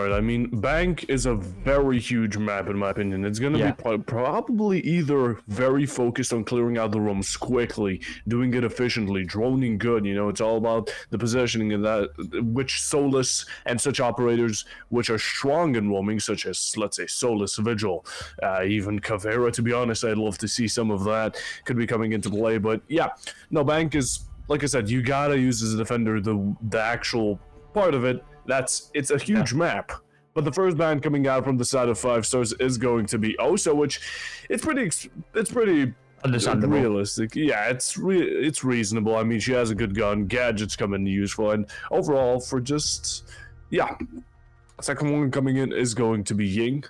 Alright, I mean, Bank is a very huge map in my opinion. It's gonna Yeah. be probably either very focused on clearing out the rooms quickly, doing it efficiently, droning good, you know, it's all about the positioning and that, which Solus and such operators which are strong in roaming, such as, let's say, Solus, Vigil, even Caveira, to be honest, I'd love to see some of that, could be coming into play, but yeah, no, Bank is, like I said, you gotta use as a defender the actual part of it. It's a huge map, but the first ban coming out from the side of 5Stars is going to be Osa, which it's pretty Understandable. realistic. Yeah, it's reasonable. I mean, she has a good gun, gadgets come in useful, and overall for just second one coming in is going to be Ying.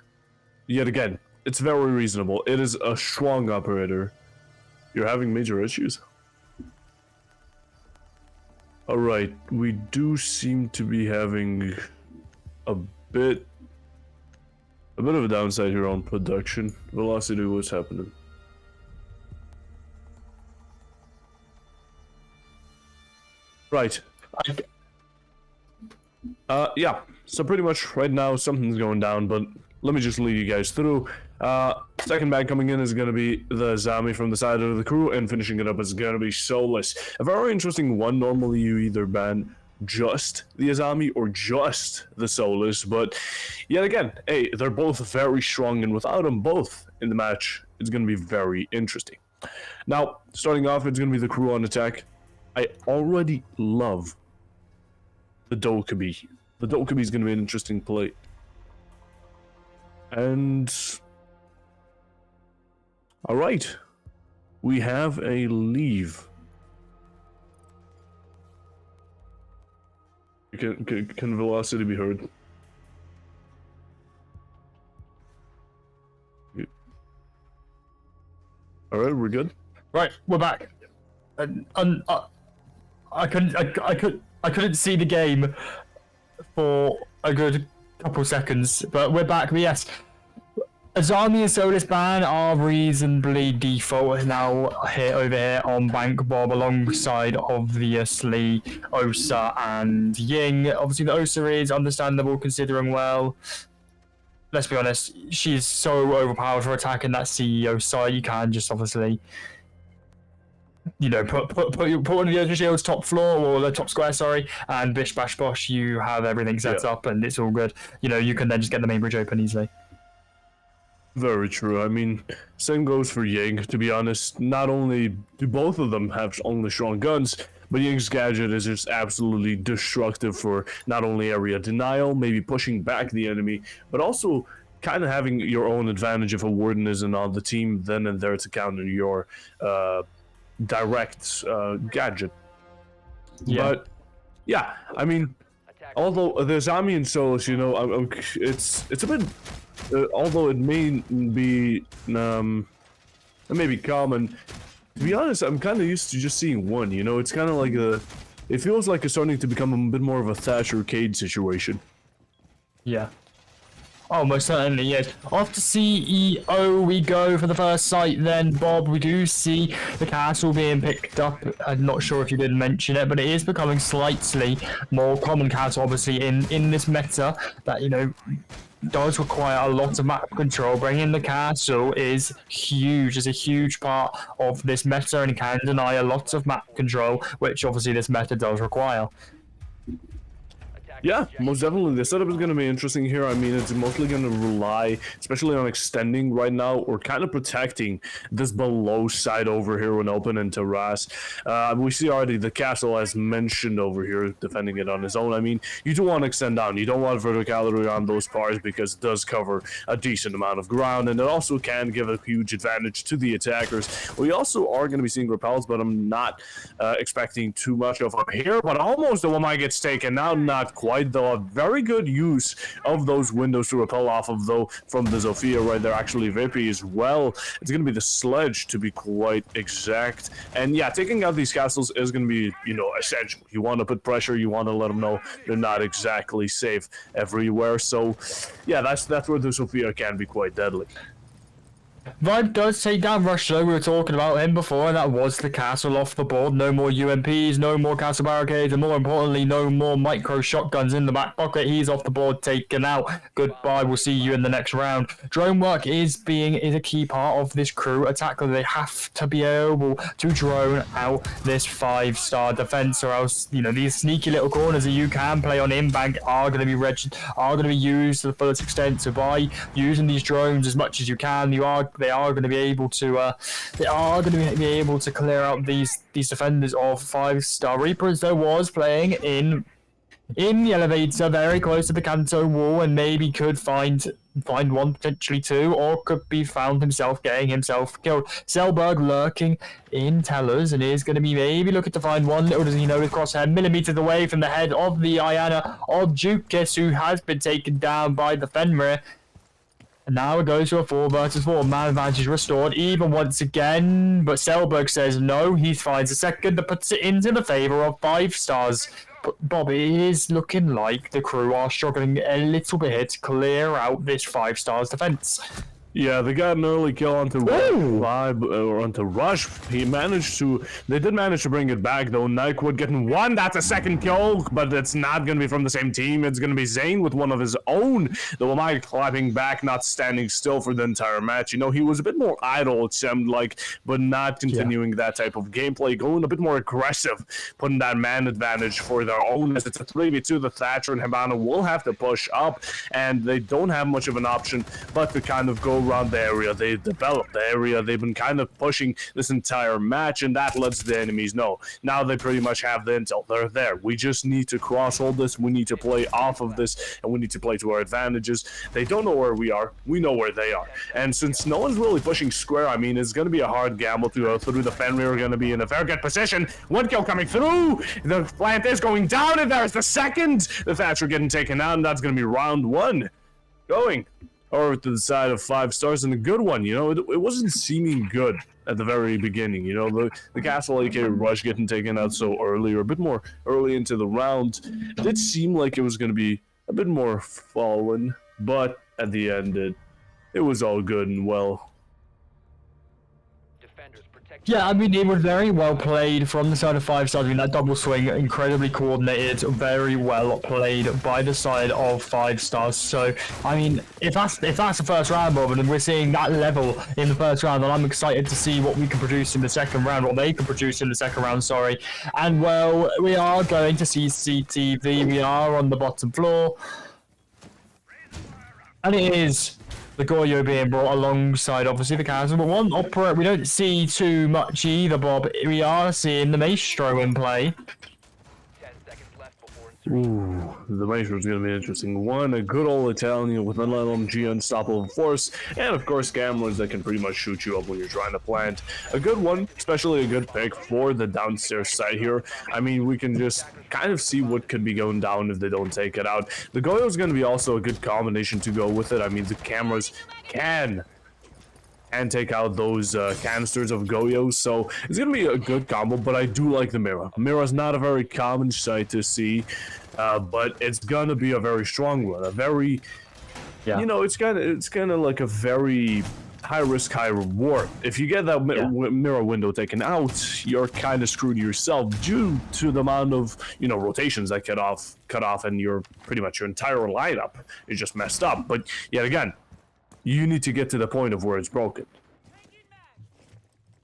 Yet again, it's very reasonable. It is a strong operator. You're having major issues. Alright, we do seem to be having a bit of a downside here on production. Velocity, what's happening? Right. Yeah, so pretty much right now something's going down, but let me just lead you guys through. Second ban coming in is going to be the Zami from the side of the crew, and finishing it up is going to be Solus. A very interesting one. Normally you either ban just the Azami or just the Solus, but yet again, hey, they're both very strong, and without them both in the match, it's going to be very interesting. Now, starting off, it's going to be the crew on attack. I already love the Dokkaebi. The Dokkaebi is going to be an interesting play. And all right, we have a leave. Can velocity be heard? All right, we're good. Right, we're back. I couldn't see the game for a good couple seconds, but we're back. But yes, Azami and Solus ban are reasonably default now over here on Bank Bob, alongside obviously Osa and Ying. Obviously the Osa is understandable considering, well, let's be honest, she's so overpowered for attacking that CEO side. You can just obviously, you know, put one of the Osa shields top floor, or the top square, sorry, and bish bash bosh, you have everything set up and it's all good. You know, you can then just get the main bridge open easily. Very true. I mean, same goes for Ying, to be honest. Not only do both of them have only strong guns, but Ying's gadget is just absolutely destructive for not only area denial, maybe pushing back the enemy, but also kind of having your own advantage if a warden isn't on the team then and there to counter your direct gadget. Yeah. But yeah, I mean, although the Zami and Solus, you know, it's a bit, although it may be common, to be honest, I'm kind of used to just seeing one, you know. It's kind of like it feels like it's starting to become a bit more of a Thatcher Cade situation. Yeah. Oh, most certainly, yes. Off to CEO we go for the first site then, Bob. We do see the castle being picked up. I'm not sure if you did mention it, but it is becoming slightly more common castle, obviously, in this meta that, you know, does require a lot of map control. Bringing the castle is huge. It's a huge part of this meta and can deny a lot of map control, which obviously this meta does require. Yeah, most definitely. The setup is going to be interesting here. I mean, it's mostly going to rely, especially on extending right now, or kind of protecting this below side over here when open into Ras. We see already the castle, as mentioned over here, defending it on his own. I mean, you do want to extend down. You don't want verticality on those parts because it does cover a decent amount of ground, and it also can give a huge advantage to the attackers. We also are going to be seeing repels, but I'm not expecting too much of up here, but almost the one might gets taken out, not quite. Though a very good use of those windows to repel off of, though, from the Zofia right there, actually Vippy as well. It's going to be the sledge, to be quite exact. And yeah, taking out these castles is going to be, you know, essential. You want to put pressure, you want to let them know they're not exactly safe everywhere. So yeah, that's where the Zofia can be quite deadly. Vibe does take down Rush though, we were talking about him before, and that was the castle off the board. No more UMPs, no more castle barricades, and more importantly, no more micro shotguns in the back pocket. He's off the board, taken out. Goodbye, we'll see you in the next round. Drone work is a key part of this crew attack. They have to be able to drone out this 5-star defense, or else, you know, these sneaky little corners that you can play on in-bank are going to be used to the fullest extent. So by using these drones as much as you can, they are going to be able to clear out these defenders of 5-star Reapers. There was playing in the elevator very close to the Kanto wall, and maybe could find one, potentially two, or could be found getting himself killed. Selberg lurking in tellers and is going to be maybe looking to find one. Little does he know, with crosshair millimeters away from the head of the Iana of Jukis, who has been taken down by the Fenrir. And now it goes to a 4 versus 4. Man advantage restored even once again, but Selberg says no. He finds a second that puts it into the favour of 5-stars. But Bob, it is looking like the crew are struggling a little bit here to clear out this 5-stars defence. Yeah, they got an early kill onto onto Rush. They did manage to bring it back though. Nyquist getting one. That's a second kill, but it's not going to be from the same team. It's going to be Zane with one of his own. The Lamai clapping back, not standing still for the entire match. You know, he was a bit more idle, it seemed like, but not continuing that type of gameplay, going a bit more aggressive, putting that man advantage for their own. As it's a 3v2, the Thatcher and Hibana will have to push up, and they don't have much of an option but to kind of go around the area. They developed the area. They've been kind of pushing this entire match, and that lets the enemies know. Now they pretty much have the intel. They're there. We just need to cross-hold this. We need to play off of this, and we need to play to our advantages. They don't know where we are. We know where they are. And since no one's really pushing square, I mean, it's going to be a hard gamble to go through. The Fenrir are going to be in a very good position. One kill coming through. The plant is going down, and there's the second. The Thatcher getting taken out, and that's going to be round one. Going over to the side of 5-stars, and a good one. You know, it wasn't seeming good at the very beginning. You know, the Castle AK Rush getting taken out so early, or a bit more early into the round, did seem like it was going to be a bit more fallen, but at the end, it was all good and well. Yeah, I mean, it was very well played from the side of 5-stars. I mean, that double swing, incredibly coordinated, very well played by the side of 5-stars. So, I mean, if that's the first round, Bob, and we're seeing that level in the first round, then I'm excited to see what we can produce in the second round, what they can produce in the second round, sorry. And, well, we are going to see CTV. We are on the bottom floor. And it is the Goyo being brought alongside, obviously, the castle. But one opera we don't see too much either, Bob. We are seeing the Maestro in play. Ooh, the Maestro is going to be interesting. One, a good old Italian with an LMG unstoppable force, and of course cameras that can pretty much shoot you up when you're trying to plant. A good one, especially a good pick for the downstairs side here. I mean, we can just kind of see what could be going down if they don't take it out. The Goyo is going to be also a good combination to go with it. I mean, the cameras can take out those canisters of Goyos, so it's going to be a good combo, but I do like the Mira. Mira's not a very common sight to see, but it's going to be a very strong one, a very, you know, it's kind of like a very high risk, high reward. If you get that Mira window taken out, you're kind of screwed yourself due to the amount of, you know, rotations that cut off, and your pretty much your entire lineup is just messed up. But yet again, you need to get to the point of where it's broken.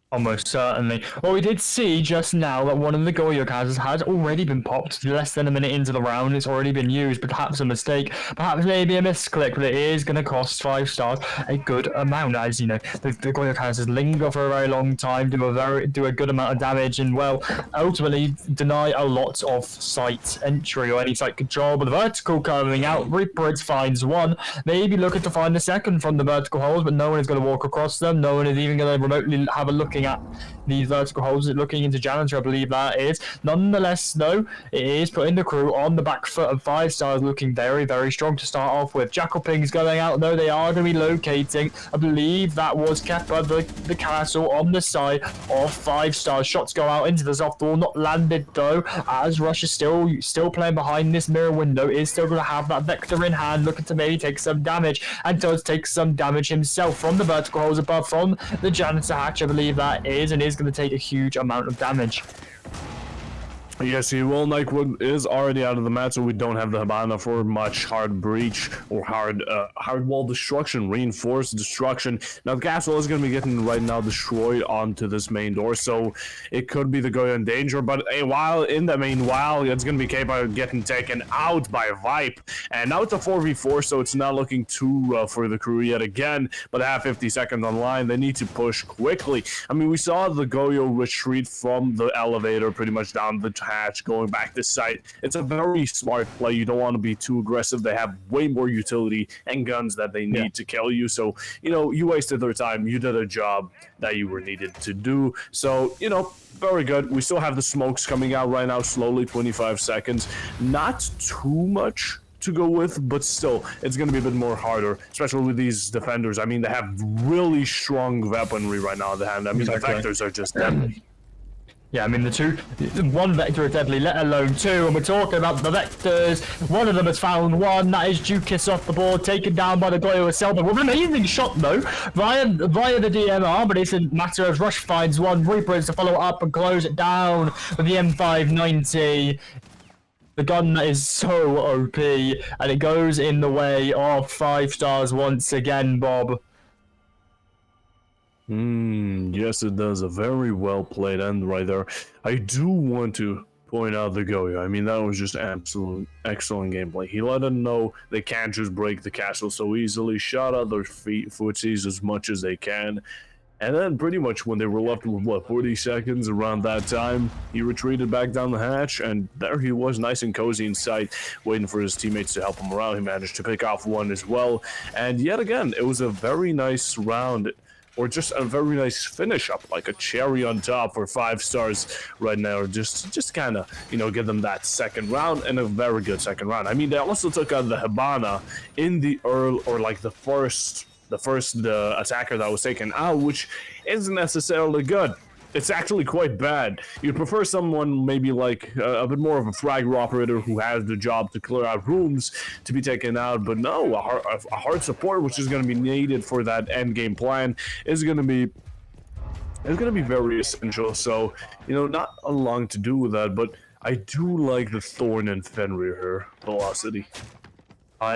Almost certainly. Well, we did see just now that one of the Goyo casters has already been popped less than a minute into the round. It's already been used, perhaps a mistake, perhaps maybe a misclick, but it is going to cost 5-stars a good amount. As you know, the Goyo casters linger for a very long time, do a good amount of damage, and well, ultimately deny a lot of site entry or any site control. But the vertical coming out, Reaper finds one, maybe looking to find the second from the vertical holes, but no one is going to walk across them. No one is even going to remotely have a look looking at these vertical holes, looking into Janitor, I believe that is. Nonetheless, though, it is putting the crew on the back foot, and 5Stars looking very, very strong to start off with. Jackal Pings going out, though. They are going to be locating, I believe that was Kepper, the castle on the side of 5Stars. Shots go out into the soft wall, not landed, though, as Rush is still playing behind this mirror window, is still going to have that Vector in hand, looking to maybe take some damage, and does take some damage himself from the vertical holes above, from the Janitor hatch, I believe that is, and is going to take a huge amount of damage. Yes, he will. Nightwood is already out of the map, so we don't have the Habana for much hard breach or hard wall destruction, reinforced destruction. Now the castle is going to be getting right now destroyed onto this main door, so it could be the Goyo in danger. But while in the meanwhile, it's going to be K-Bar getting taken out by a Vipe, and now it's a 4v4, so it's not looking too rough for the crew yet again. But they have 50 seconds online. They need to push quickly. I mean, we saw the Goyo retreat from the elevator pretty much down the hatch, going back to site. It's a very smart play. You don't want to be too aggressive. They have way more utility and guns that they need to kill you. So, you know, you wasted their time. You did a job that you were needed to do. So, you know, very good. We still have the smokes coming out right now, slowly, 25 seconds. Not too much to go with, but still, it's going to be a bit more harder, especially with these defenders. I mean, they have really strong weaponry right now in the hand. I mean, the vectors are just deadly. Yeah, I mean, one Vector is deadly, let alone two, and we're talking about the Vectors. One of them has found one, that is Dukas off the board, taken down by the Goyo Selma. With an amazing shot, though, via the DMR, but it's a matter of Rush finds one, Reaper is to follow up and close it down with the M590. The gun that is so OP, and it goes in the way of 5Stars once again, Bob. Yes, it does. A very well played end right there. I do want to point out the Goyo. I mean, that was just absolute excellent gameplay. He let them know they can't just break the castle so easily, shot out their footsies as much as they can. And then pretty much when they were left with, what, 40 seconds around that time, he retreated back down the hatch, and there he was, nice and cozy in sight, waiting for his teammates to help him around. He managed to pick off one as well. And yet again, it was a very nice round, or just a very nice finish up, like a cherry on top for 5Stars right now. Just kind of, you know, give them that second round, and a very good second round. I mean, they also took out the Habana in the early, or like the first attacker that was taken out, which isn't necessarily good. It's actually quite bad. You'd prefer someone maybe like a bit more of a fragger operator who has the job to clear out rooms to be taken out, but no, a hard support, which is going to be needed for that end game plan, is going to be very essential. So, you know, not a long to do with that, but I do like the Thorn and Fenrir velocity.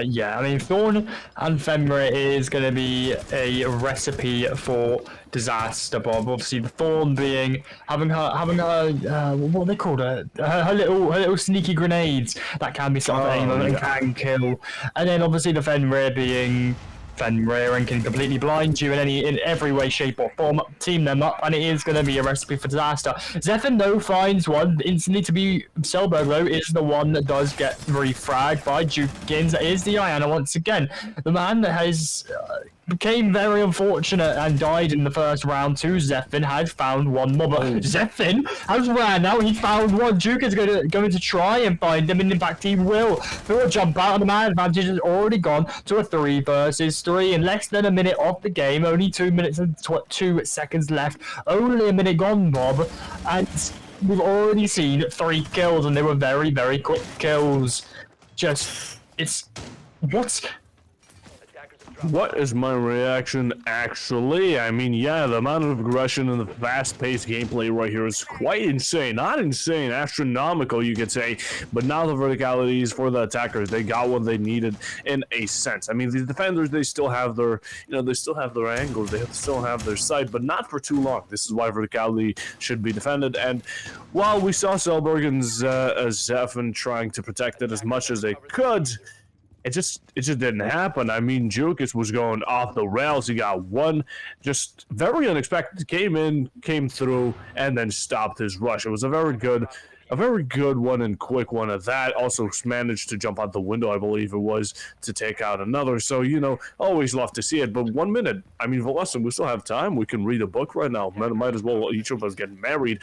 Yeah, I mean, Thorn and Fenrir is going to be a recipe for disaster, Bob. Obviously, the Thorn being having her what they called her little sneaky grenades that can be sort of aimed and can kill, and then obviously the Fenrir being Fenrir and can completely blind you in every way, shape or form, team them up, and it is going to be a recipe for disaster. Zephyr, though, finds one instantly to be Selberg, though, is the one that does get refragged by Jukins. That is the Iana once again. The man that has became very unfortunate and died in the first round too. Zephyr has found one more, but Zephyr has ran out. He found one. Duke is going to try and find him, and in fact he will. He'll jump out, and the man advantage has already gone to a 3 versus 3 in less than a minute of the game. Only 2 minutes and 2 seconds left. Only a minute gone, Bob, and we've already seen 3 kills, and they were very, very quick kills. What is my reaction, actually? I mean, yeah, the amount of aggression and the fast-paced gameplay right here is quite insane. Not insane, astronomical, you could say. But now the verticalities for the attackers, they got what they needed in a sense. I mean, the defenders, they still have their, they still have their angles, they still have their sight, but not for too long. This is why verticality should be defended. And while we saw Selbergen's Zephyr trying to protect it as much as they could, it just didn't happen. I mean, Jukas was going off the rails. He got one, just very unexpected. Came through, and then stopped his rush. It was a very good a very good one and quick one at that. Also managed to jump out the window, I believe it was, to take out another. So, always love to see it. But 1 minute, I mean, Velasquez, we still have time. We can read a book right now. Might as well each of us get married.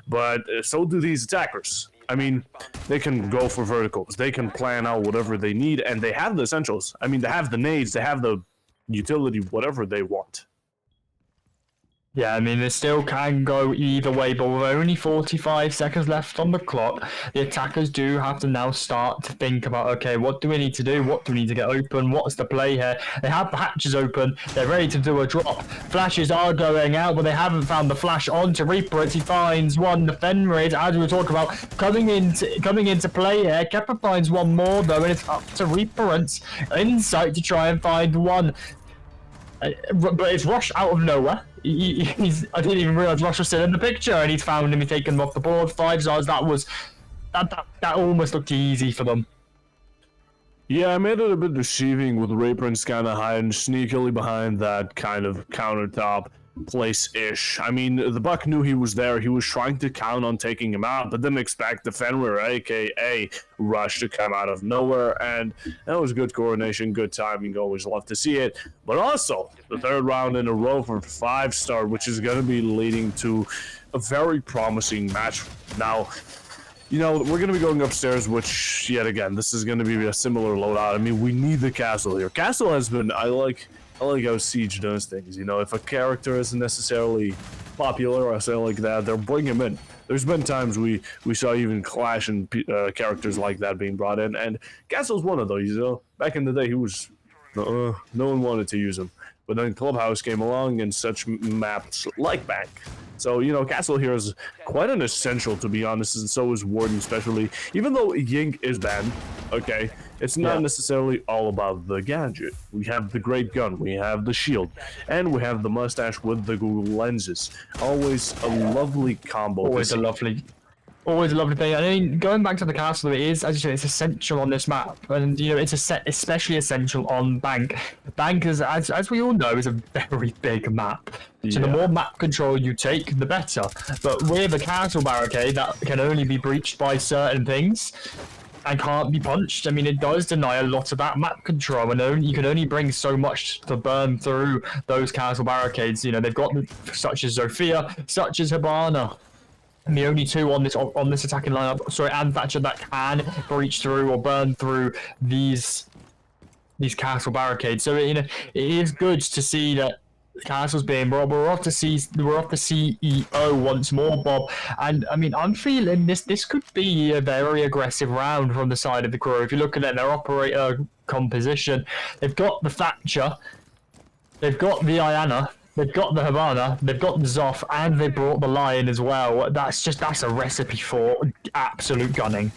But so do these attackers. I mean, they can go for verticals. They can plan out whatever they need, and they have the essentials. I mean, they have the nades, they have the utility, whatever they want. Yeah, I mean, they still can go either way, but with only 45 seconds left on the clock, the attackers do have to now start to think about, okay, what do we need to do? What do we need to get open? What's the play here? They have the hatches open. They're ready to do a drop. Flashes are going out, but they haven't found the flash onto Reaper as he finds one. The Fenrid, as we were talking about, coming into play here. Kepper finds one more, though, and it's up to Reaper and Insight to try and find one. But it's Rush out of nowhere. I didn't even realize Rush was still in the picture, and he's found him. He's taken him off the board. 5Stars. That almost looked easy for them. Yeah, I made it a bit deceiving with Rayprince kind of hiding sneakily behind that kind of countertop place-ish. I mean, the Buck knew he was there. He was trying to count on taking him out, but didn't expect the Fenrir, aka Rush, to come out of nowhere, and that was good coordination, good timing. Always love to see it. But also, the third round in a row for 5-star, which is going to be leading to a very promising match. Now, we're going to be going upstairs, which, yet again, this is going to be a similar loadout. I mean, we need the castle here. Castle has been, I like how Siege does things. If a character isn't necessarily popular or something like that, they'll bring him in. There's been times we saw even Clash and characters like that being brought in, and Castle's one of those. Back in the day, he was no one wanted to use him, but then Clubhouse came along and such maps like Bank. So, Castle here is quite an essential, to be honest, and so is Warden, especially. Even though Yink is banned, okay, it's not necessarily all about the gadget. We have the great gun, we have the shield, and we have the mustache with the Google lenses. Always a lovely combo. Always a lovely thing. I mean, going back to the castle, it is, as you said, it's essential on this map, and it's especially essential on Bank. Bank is, as we all know, is a very big map. So the more map control you take, the better. But with a castle barricade that can only be breached by certain things and can't be punched, I mean, it does deny a lot of that map control, and you can only bring so much to burn through those castle barricades. They've got such as Zofia, such as Hibana. And the only two on this attacking lineup, sorry, and Thatcher, that can breach through or burn through these castle barricades. So it is good to see that castle's being brought. We're off to CEO once more, Bob. And I mean, I'm feeling this could be a very aggressive round from the side of the crew. If you look at their operator composition, they've got the Thatcher, they've got the Iana, they've got the Havana, they've got the Zoff, and they brought the Lion as well. That's a recipe for absolute gunning.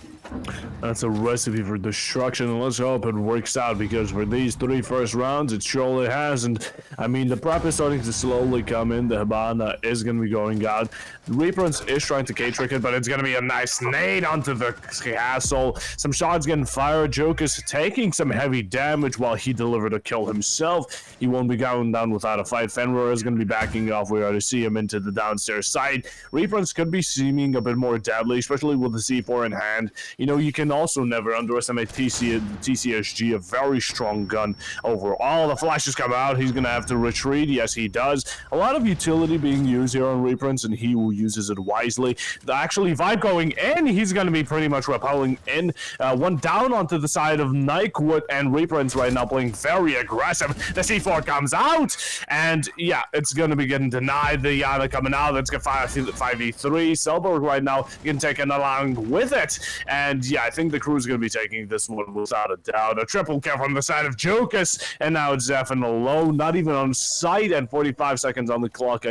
That's a recipe for destruction, and let's hope it works out, because for these 3 first rounds, it surely has. And I mean, the prep is starting to slowly come in. The Habana is going to be going out. The Reaperance is trying to K-trick it, but it's going to be a nice nade onto the castle. Some shots getting fired. Joke is taking some heavy damage while he delivered a kill himself. He won't be going down without a fight. Fenrir is going to be backing off. We already see him into the downstairs side. Reaperance could be seeming a bit more deadly, especially with the C4 in hand. You can also never underestimate TCSG, a very strong gun overall. The flashes come out. He's going to have to retreat. Yes, he does. A lot of utility being used here on Reaperance, and he uses it wisely. Actually, Vibe going in. He's going to be pretty much repelling in. One down onto the side of Nyquist, and Reaperance right now playing very aggressive. The C4 comes out, and yeah, it's going to be getting denied. The Yana coming out. Let's get 5v3. Selberg right now getting taken along with it. And yeah, I think the crew's going to be taking this one without a doubt. A triple kill from the side of Jokas, and now it's Zephyr alone, not even on sight, and 45 seconds on the clock.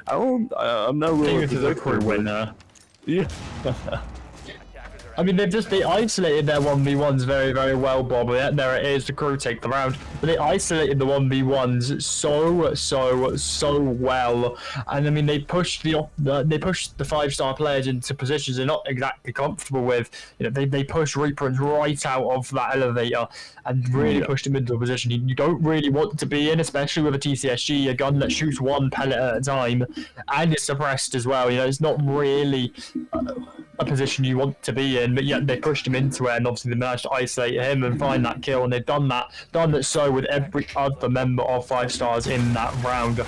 I'm not really. This is a crew winner. Yeah. I mean, they isolated their 1v1s very, very well, Bob. There it is, the crew take the round. But they isolated the 1v1s so well. And I mean, they pushed the 5-star players into positions they're not exactly comfortable with. They pushed Reaperance right out of that elevator and really pushed him into a position you don't really want to be in, especially with a TCSG, a gun that shoots one pellet at a time and is suppressed as well. It's not really a position you want to be in, but yet they pushed him into it, and obviously they managed to isolate him and find that kill, and they've done that so with every other member of 5 Stars in that round.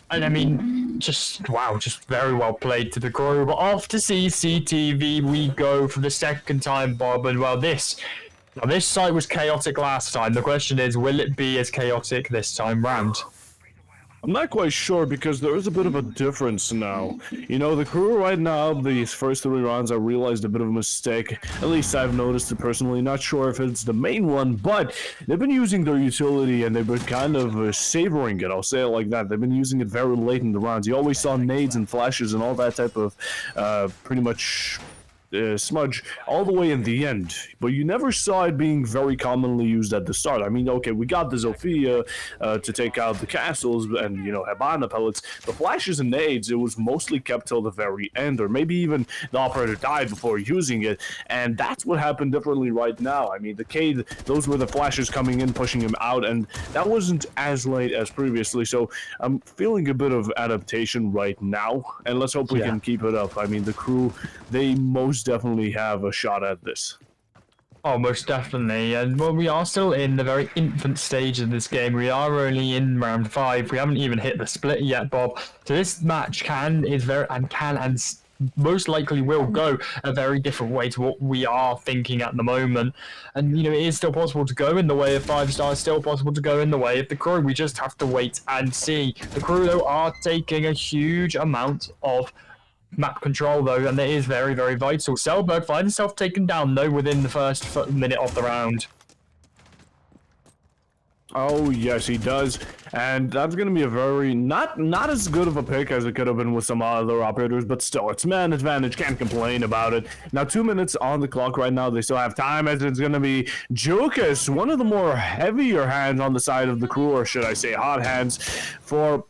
And I mean, just wow, just very well played to the crew. But off to CCTV we go for the second time, Bob, and well, this site was chaotic last time. The question is, will it be as chaotic this time round? I'm not quite sure because there is a bit of a difference now. You know, the crew right now, these first 3 rounds, I realized a bit of a mistake. At least I've noticed it personally. Not sure if it's the main one, but they've been using their utility and they've been kind of savoring it. I'll say it like that. They've been using it very late in the rounds. You always saw nades and flashes and all that type of pretty much smudge all the way in the end, but you never saw it being very commonly used at the start. I mean, okay, we got the Zofia to take out the castles and, you know, Habana pellets. The flashes and nades, it was mostly kept till the very end, or maybe even the operator died before using it, and that's what happened differently right now. I mean, the Cade, those were the flashes coming in, pushing him out, and that wasn't as late as previously, so I'm feeling a bit of adaptation right now, and let's hope we can keep it up. I mean, the crew, they most definitely have a shot at this. Oh, most definitely. And well, we are still in the very infant stage of this game. We are only in round 5. We haven't even hit the split yet, Bob. So this match can most likely will go a very different way to what we are thinking at the moment. And, you know, it is still possible to go in the way of 5 Stars, still possible to go in the way of the crew. We just have to wait and see. The crew, though, are taking a huge amount of map control, though, and it is very, very vital. Selberg finds himself taken down, though, within the first minute of the round. Oh, yes, he does. And that's going to be a very, not as good of a pick as it could have been with some other operators, but still, it's man advantage, can't complain about it. Now, 2 minutes on the clock right now. They still have time, as it's going to be Jukas, one of the more heavier hands on the side of the crew, or should I say hot hands, for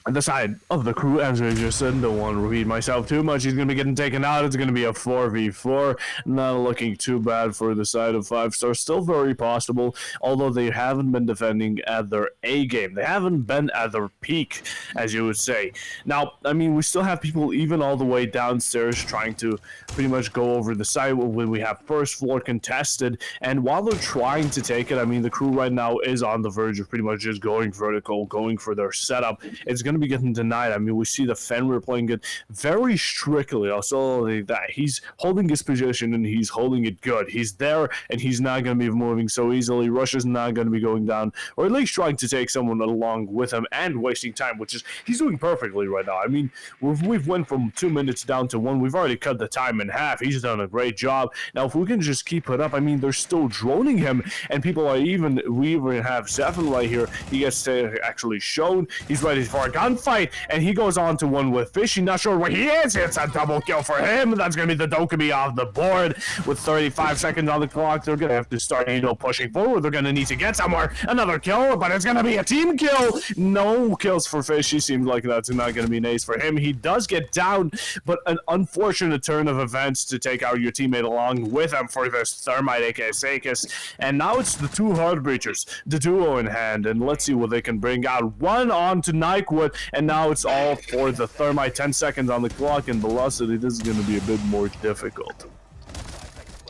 the side of the crew, as I just said. Don't want to repeat myself too much. He's going to be getting taken out. It's going to be a 4v4. Not looking too bad for the side of 5 Stars. Still very possible, although they haven't been defending at their A game. They haven't been at their peak, as you would say. Now, I mean, we still have people even all the way downstairs trying to pretty much go over the side when we have first floor contested. And while they're trying to take it, I mean, the crew right now is on the verge of pretty much just going vertical, going for their setup. It's going to be getting denied. I mean, we see the Fenrir playing it very strictly. Also, that he's holding his position and he's holding it good. He's there and he's not going to be moving so easily. Russia's not going to be going down, or at least trying to take someone along with him and wasting time, which is he's doing perfectly right now. I mean, we've went from 2 minutes down to 1. We've already cut the time in half. He's done a great job. Now, if we can just keep it up, I mean, they're still droning him, and people are we even have Zephyr right here. He gets actually shown. He's ready for a gunfight, and he goes on to one with Fishy. Not sure where he is. It's a double kill for him. That's going to be the Dokkaebi off the board with 35 seconds on the clock. They're going to have to start, pushing forward. They're going to need to get somewhere. Another kill, but it's going to be a team kill. No kills for Fishy. Seems like that's not going to be an ace for him. He does get down, but an unfortunate turn of events to take out your teammate along with him for this Thermite, aka Sakis. And now it's the two Heartbreachers, the duo in hand, and let's see what they can bring out. One on to Nyquist, and now it's all for the Thermite. 10 seconds on the clock, and Velocity, this is going to be a bit more difficult.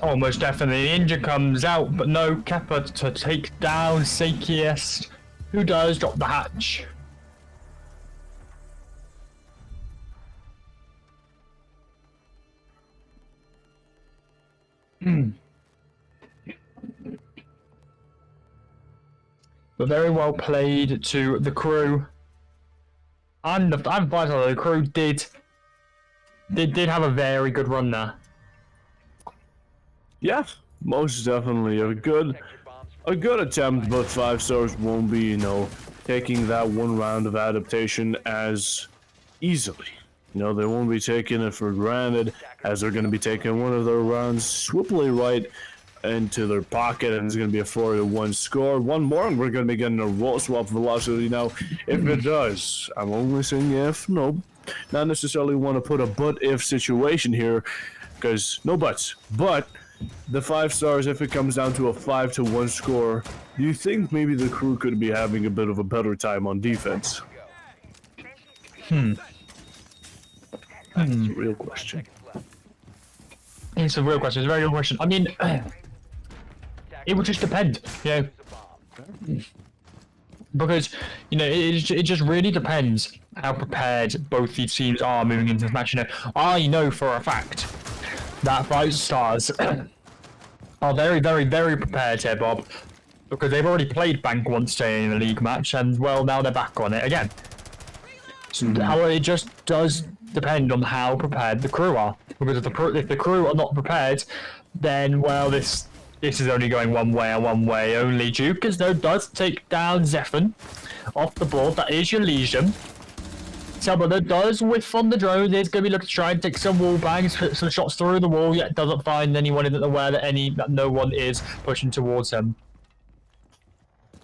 Almost definitely. Ninja comes out, but no Kappa to take down Sakis, who does drop the hatch. But very well played to the crew. And the crew did have a very good run there. Yeah, most definitely a good attempt, but 5 Stars won't be, taking that one round of adaptation as easily. They won't be taking it for granted, as they're going to be taking one of their rounds swiftly right into their pocket, and it's going to be a 4-1 score. One more, and we're going to be getting a roll swap Velocity now. If it does, I'm only saying if, no, not necessarily want to put a but-if situation here, because no buts. But the 5 Stars, if it comes down to a 5-1 score, do you think maybe the crew could be having a bit of a better time on defense? That's a real question. It's a real question. It's a very good question. I mean, it would just depend, you know, because you know it just really depends how prepared both these teams are moving into this match. You know, I know for a fact that 5Stars are very, very, very prepared here, Bob, because they've already played Bank once today in a league match, and well, now they're back on it again. So however, it just does depend on how prepared the crew are, because if the crew are not prepared, then well, this is only going one way and one way only. Jukas though does take down Zephan off the board. That is your Legion. Nebula does whiff on the drone. He's going to be looking to try and take some wall bangs, put some shots through the wall, yet doesn't find anyone, isn't aware that no one is pushing towards him.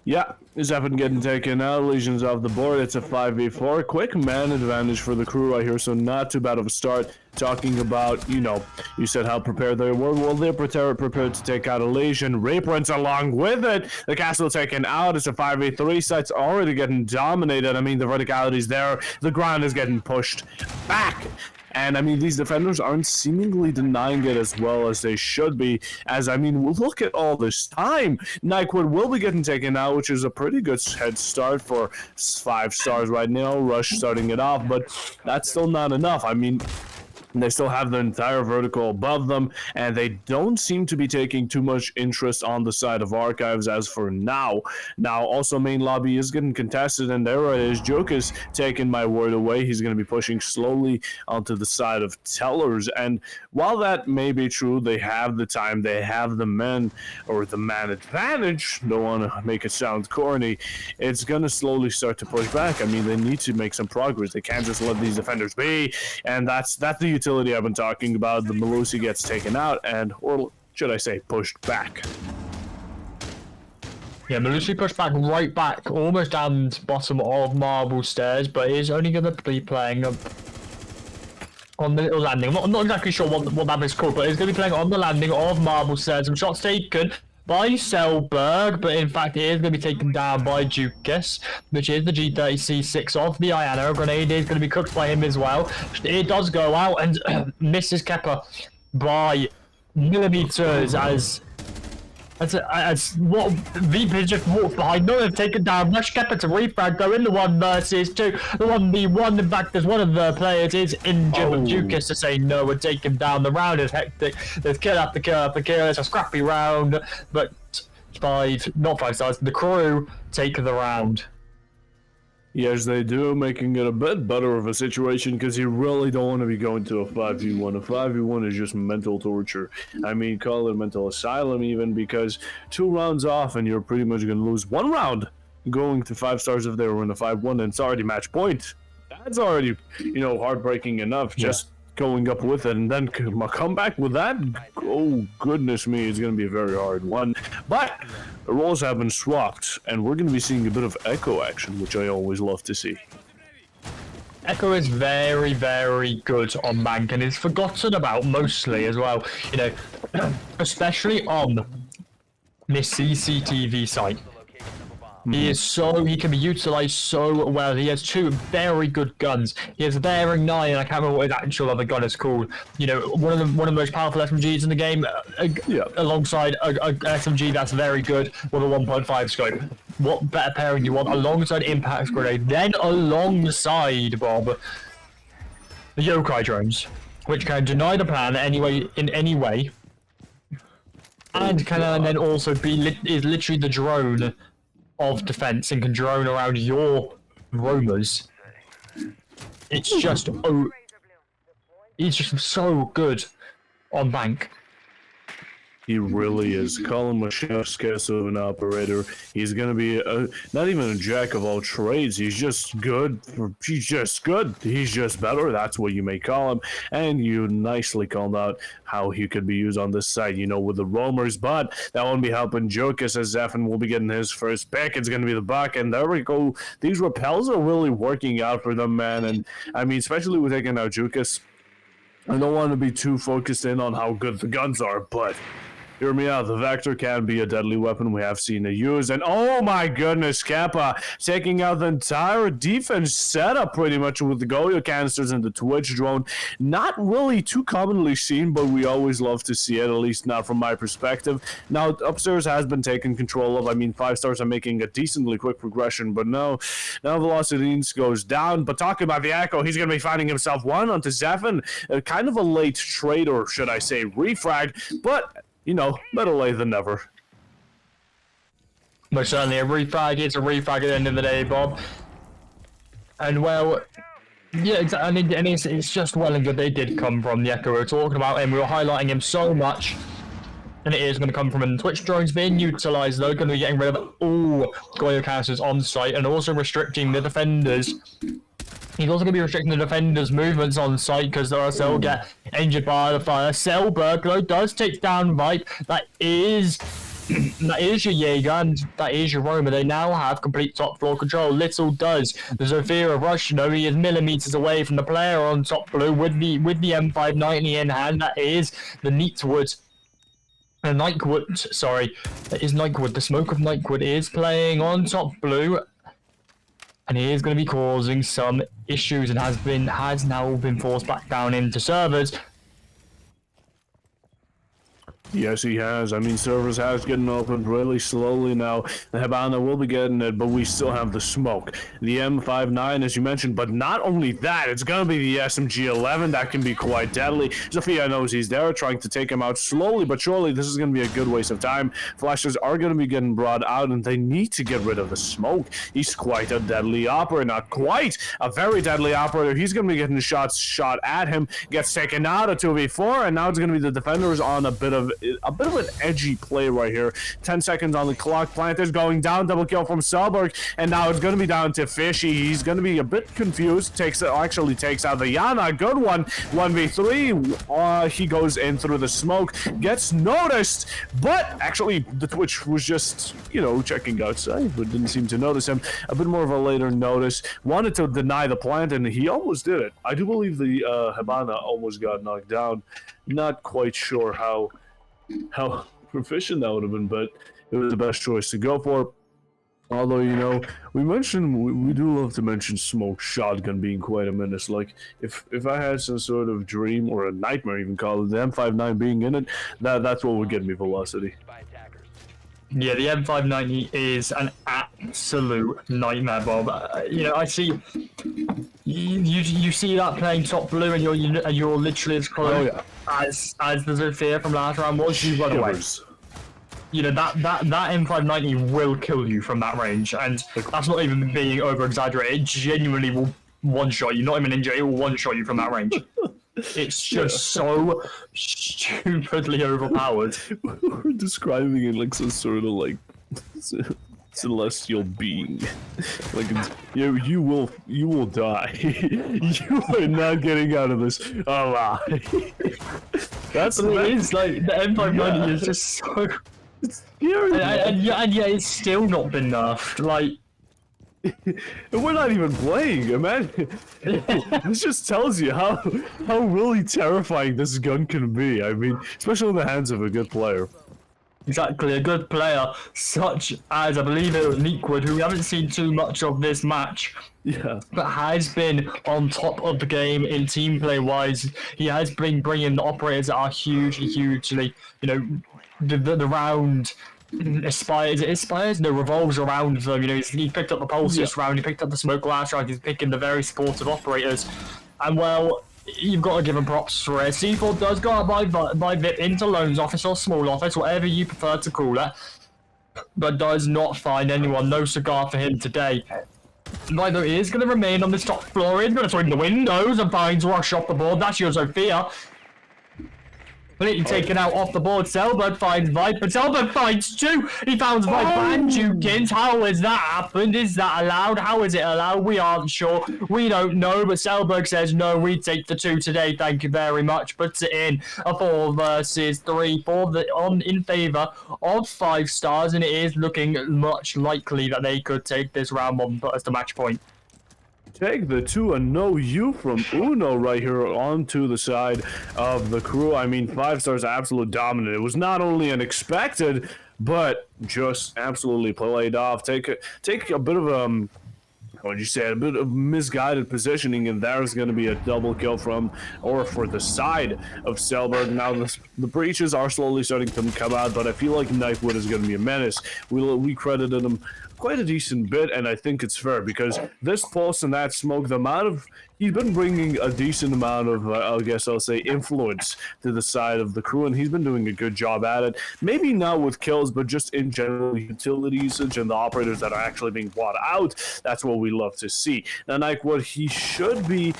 Yeah, Zephan getting taken out. Legion's off the board. It's a 5v4. Quick man advantage for the crew right here, so not too bad of a start. Talking about, you know, you said how prepared they were. Well, they're prepared to take out a Legion. Reprint's along with it. The castle taken out. It's a 5v3. Site's already getting dominated. I mean, the verticality's there. The ground is getting pushed back. And I mean, these defenders aren't seemingly denying it as well as they should be. As I mean, we'll look at all this time. Nyquil will be getting taken out, which is a pretty good head start for 5Stars right now. Rush starting it off, but that's still not enough. I mean, they still have the entire vertical above them, and they don't seem to be taking too much interest on the side of Archives as for now. Now, also main lobby is getting contested, and there it is. Joke is taking my word away. He's going to be pushing slowly onto the side of Tellers, and while that may be true, they have the time, they have the men, or the man advantage. Don't want to make it sound corny. It's going to slowly start to push back. I mean, they need to make some progress. They can't just let these defenders be, and that's the utility I've been talking about. The Melusi gets taken out, or should I say pushed back. Yeah, Melusi pushed back right back, almost down the bottom of Marble Stairs, but is only going to be playing on the little landing. I'm not exactly sure what that is called, but he's going to be playing on the landing of Marble Stairs. Some shots taken by Selberg, but in fact it is going to be taken down by Jukas, which is the G30C6 of the Iana. A grenade is going to be cooked by him as well. It does go out and misses Kepper by millimeters as what VP just walked behind. No, they've taken down Rush Kepper to refrag, go in the 1 versus 2. The 1v1, in fact, there's one of the players is injured, but Jukas to say no and take him down. The round is hectic. There's kill after kill after kill. It's a scrappy round, but not 5Stars, the crew take the round. Yes, they do, making it a bit better of a situation because you really don't want to be going to a 5v1. A 5v1 is just mental torture. I mean, call it mental asylum even, because 2 rounds off and you're pretty much going to lose 1 round going to 5Stars if they were in a 5-1, and it's already match point. That's already, you know, heartbreaking enough. Just going up with it and then come back with that. Oh, goodness me, it's going to be a very hard one. But the roles have been swapped, and we're going to be seeing a bit of Echo action, which I always love to see. Echo is very, very good on Bank and is forgotten about mostly as well. You know, especially on this CCTV site. He can be utilized so well. He has 2 very good guns. He has a Bearing 9, and I can't remember what his actual other gun is called. You know, one of the most powerful SMGs in the game, alongside a SMG that's very good with a 1.5 scope. What better pairing do you want alongside Impact Grenade? Then alongside, Bob, the Yokai drones, which can deny the plan in any way, and can then also is literally the drone of defense and can drone around your roamers. It's just he's just so good on Bank. He really is. Call him a chef kiss of an operator. He's going to be not even a jack of all trades. He's just good. He's just good. He's just better. That's what you may call him. And you nicely called out how he could be used on this side, you know, with the roamers. But that won't be helping Jokas, as Zephan will be getting his first pick. It's going to be the buck. And there we go. These repels are really working out for them, man. And I mean, especially with taking out Jokas, I don't want to be too focused in on how good the guns are, but hear me out. The Vector can be a deadly weapon. We have seen it used. And oh my goodness, Kappa taking out the entire defense setup pretty much with the Goyo canisters and the Twitch drone. Not really too commonly seen, but we always love to see it, at least not from my perspective. Now, upstairs has been taken control of. I mean, 5Stars are making a decently quick progression, but no. Now Velocities goes down. But talking about the Echo, he's going to be finding himself one onto Zephyr. Kind of a late trade, or should I say refrag, but, you know, better late than never. But certainly a refrag is a refrag at the end of the day, Bob. And well, yeah, exactly. And it's just well and good they did come from the Echo. We were talking about him, we were highlighting him so much. And it is going to come from Twitch drones being utilised, though, going to be getting rid of all Goyo canisters on site and also restricting the defenders. He's also going to be restricting the defenders' movements on site because they'll get injured by the fire. Selberg, though, does take down Vipe. That is your Jaeger and that is your Roma. They now have complete top floor control. Little does the Zofia rush, you know, he is millimeters away from the player on top blue with the M590 in hand. That is the Neatwood. Nightwood, sorry, that is Nightwood. The smoke of Nightwood is playing on top blue, and he is going to be causing some issues and has now been forced back down into servers. Yes, he has. I mean, servers has getting opened really slowly now. The Habana will be getting it, but we still have the smoke. The M59, as you mentioned, but not only that, it's going to be the SMG-11 that can be quite deadly. Zofia knows he's there, trying to take him out slowly, but surely this is going to be a good waste of time. Flashers are going to be getting brought out, and they need to get rid of the smoke. He's quite a deadly operator. Not quite, a very deadly operator. He's going to be getting shots shot at him, gets taken out of 2v4, and now it's going to be the defenders on a bit of an edgy play right here. 10 seconds on the clock. Planters going down. Double kill from Selberg. And now it's going to be down to Fishy. He's going to be a bit confused. Actually takes out the Yana. Good one. 1v3. He goes in through the smoke. Gets noticed. But actually, the Twitch was just, you know, checking outside, but didn't seem to notice him. A bit more of a later notice. Wanted to deny the plant, and he almost did it. I do believe the Habana almost got knocked down. Not quite sure how proficient that would have been, but it was the best choice to go for. Although, you know, we do love to mention smoke shotgun being quite a menace. Like, if I had some sort of dream or a nightmare, even call it, the M59 being in it, that's what would get me velocity. Yeah, the M590 is an absolute nightmare, Bob. You know, I see you see that playing top blue, and you're literally as close as the Zofia from last round was. You run away. You know that M590 will kill you from that range, and that's not even being over exaggerated. It genuinely will one shot you, not even injure. It will one shot you from that range. It's just so stupidly overpowered. We're describing it like some sort of like celestial being. Like, you will die. You are not getting out of this alive. That's it is like the M590 is just so scary. And yet it's still not been nerfed. Like. And we're not even playing, imagine. This just tells you how really terrifying this gun can be. I mean, especially in the hands of a good player. Exactly, a good player, such as, I believe it was Neatwood, who we haven't seen too much of this match. Yeah. But has been on top of the game in team play wise. He has been bringing the operators that are hugely, you know, the round. Aspires, no, revolves around them. You know, he picked up the Pulses round, he picked up the Smoke Glass round, he's picking the very sportive operators. And well, you've got to give him props for it. C4 does go out by VIP into Loans Office or Small Office, whatever you prefer to call it, but does not find anyone. No cigar for him today. Neither is going to remain on this top floor. He's going to swing the windows and finds Rush off the board. That's your Zofia. Completely taken out off the board. Selberg finds Vipe, but Selberg finds two. He found Vipe and Jukins. How has that happened? Is that allowed? How is it allowed? We aren't sure. We don't know, but Selberg says no. We take the two today. Thank you very much. Puts it in a 4 versus 3 in favor of 5 Stars, and it is looking much likely that they could take this round one, but as the match point. take the 2 and no you from Uno right here onto the side of the crew. I mean, 5 Stars absolute dominant. It was not only unexpected, but just absolutely played off. Take a bit of what would you say, a bit of misguided positioning, and there's going to be a double kill from, or for the side of Selberg. Now, the breaches are slowly starting to come out, but I feel like Knifewood is going to be a menace. We credited him quite a decent bit, and I think it's fair, because this pulse and that smoke, he's been bringing a decent amount of, I guess I'll say, influence to the side of the crew, and he's been doing a good job at it. Maybe not with kills, but just in general utility usage and the operators that are actually being brought out. That's what we love to see. Now, like, what he should be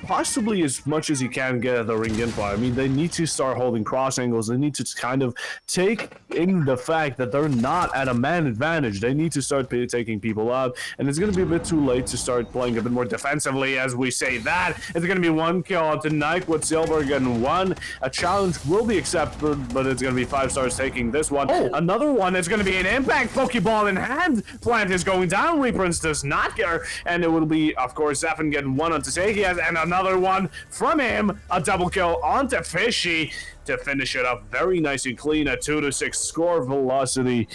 possibly as much as he can get at the ring info. I mean, they need to start holding cross angles. They need to kind of take in the fact that they're not at a man advantage. They need to start taking people out, and it's going to be a bit too late to start playing a bit more defensively as we say that. It's going to be 1 kill tonight with Silver getting 1. A challenge will be accepted, but it's going to be 5 Stars taking this one. Oh. Another one is going to be an impact Pokeball in hand. Plant is going down. Reprince does not care, and it will be, of course, Zephyr getting 1 onto Sagias, and another one from him, a double kill onto Fishy to finish it up very nice and clean. A 2-6 score velocity.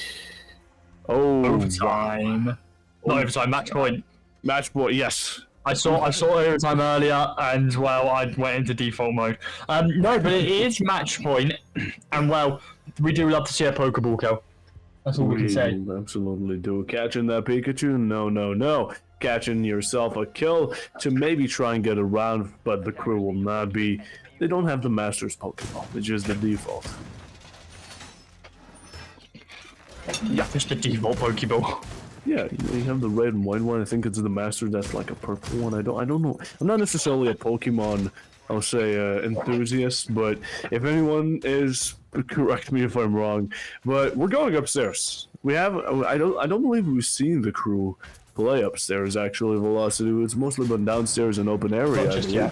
Oh, overtime. Not overtime, match point. Match point, yes. I saw overtime earlier, and well, I went into default mode. No, but it is match point, and well, we do love to see a Pokeball kill. That's all we can say. Absolutely do. Catching that Pikachu? No. Catching yourself a kill to maybe try and get around, but the crew will not be. They don't have the Master's Pokeball, which is the default. Yeah, it's the default Pokeball. Yeah, you have the red and white one. I think it's the Master that's like a purple one. I don't know. I'm not necessarily a Pokemon, I'll say, enthusiast, but if anyone is, correct me if I'm wrong. But we're going upstairs. We have. I don't believe we've seen the crew play upstairs. Actually, Velocity. It's mostly been downstairs in open area.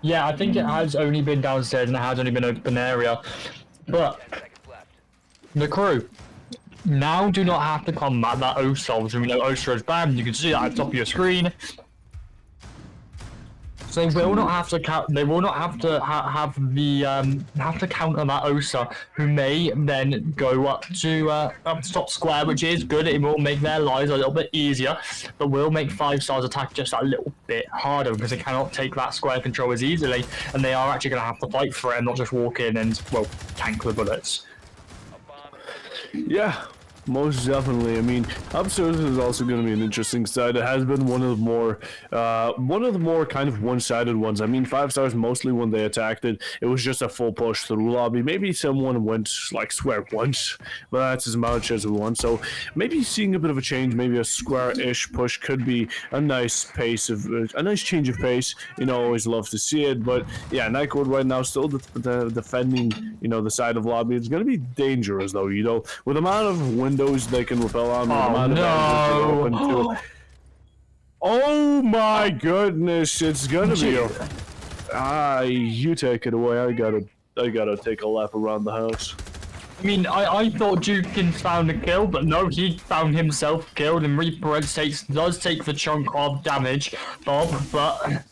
Yeah, I think it has only been downstairs and it has only been open area. But the crew now do not have to combat that O-Solve. So we know Ostra is banned. You can see that at the top of your screen. So they will not have to count. They will not have to have to counter that Osa, who may then go up to top square, which is good. It will make their lives a little bit easier, but will make 5 Stars attack just a little bit harder because they cannot take that square control as easily, and they are actually going to have to fight for it and not just walk in and well tank the bullets. Yeah. Most definitely. I mean, upstairs is also going to be an interesting side. It has been one of the more kind of one-sided ones. I mean, 5 Stars mostly when they attacked it, it was just a full push through lobby. Maybe someone went like square once, but that's as much as we want. So maybe seeing a bit of a change, maybe a square-ish push could be a nice pace of a nice change of pace. You know, always love to see it. But yeah, Nightcode right now still defending, you know, the side of lobby. It's going to be dangerous though. You know, with the amount of windows they can repel on. Oh no! Oh my goodness! It's gonna be a. You take it away. I gotta take a lap around the house. I mean, I thought Jukin found a kill, but no, he found himself killed, and Reaper does take the chunk of damage, Bob, but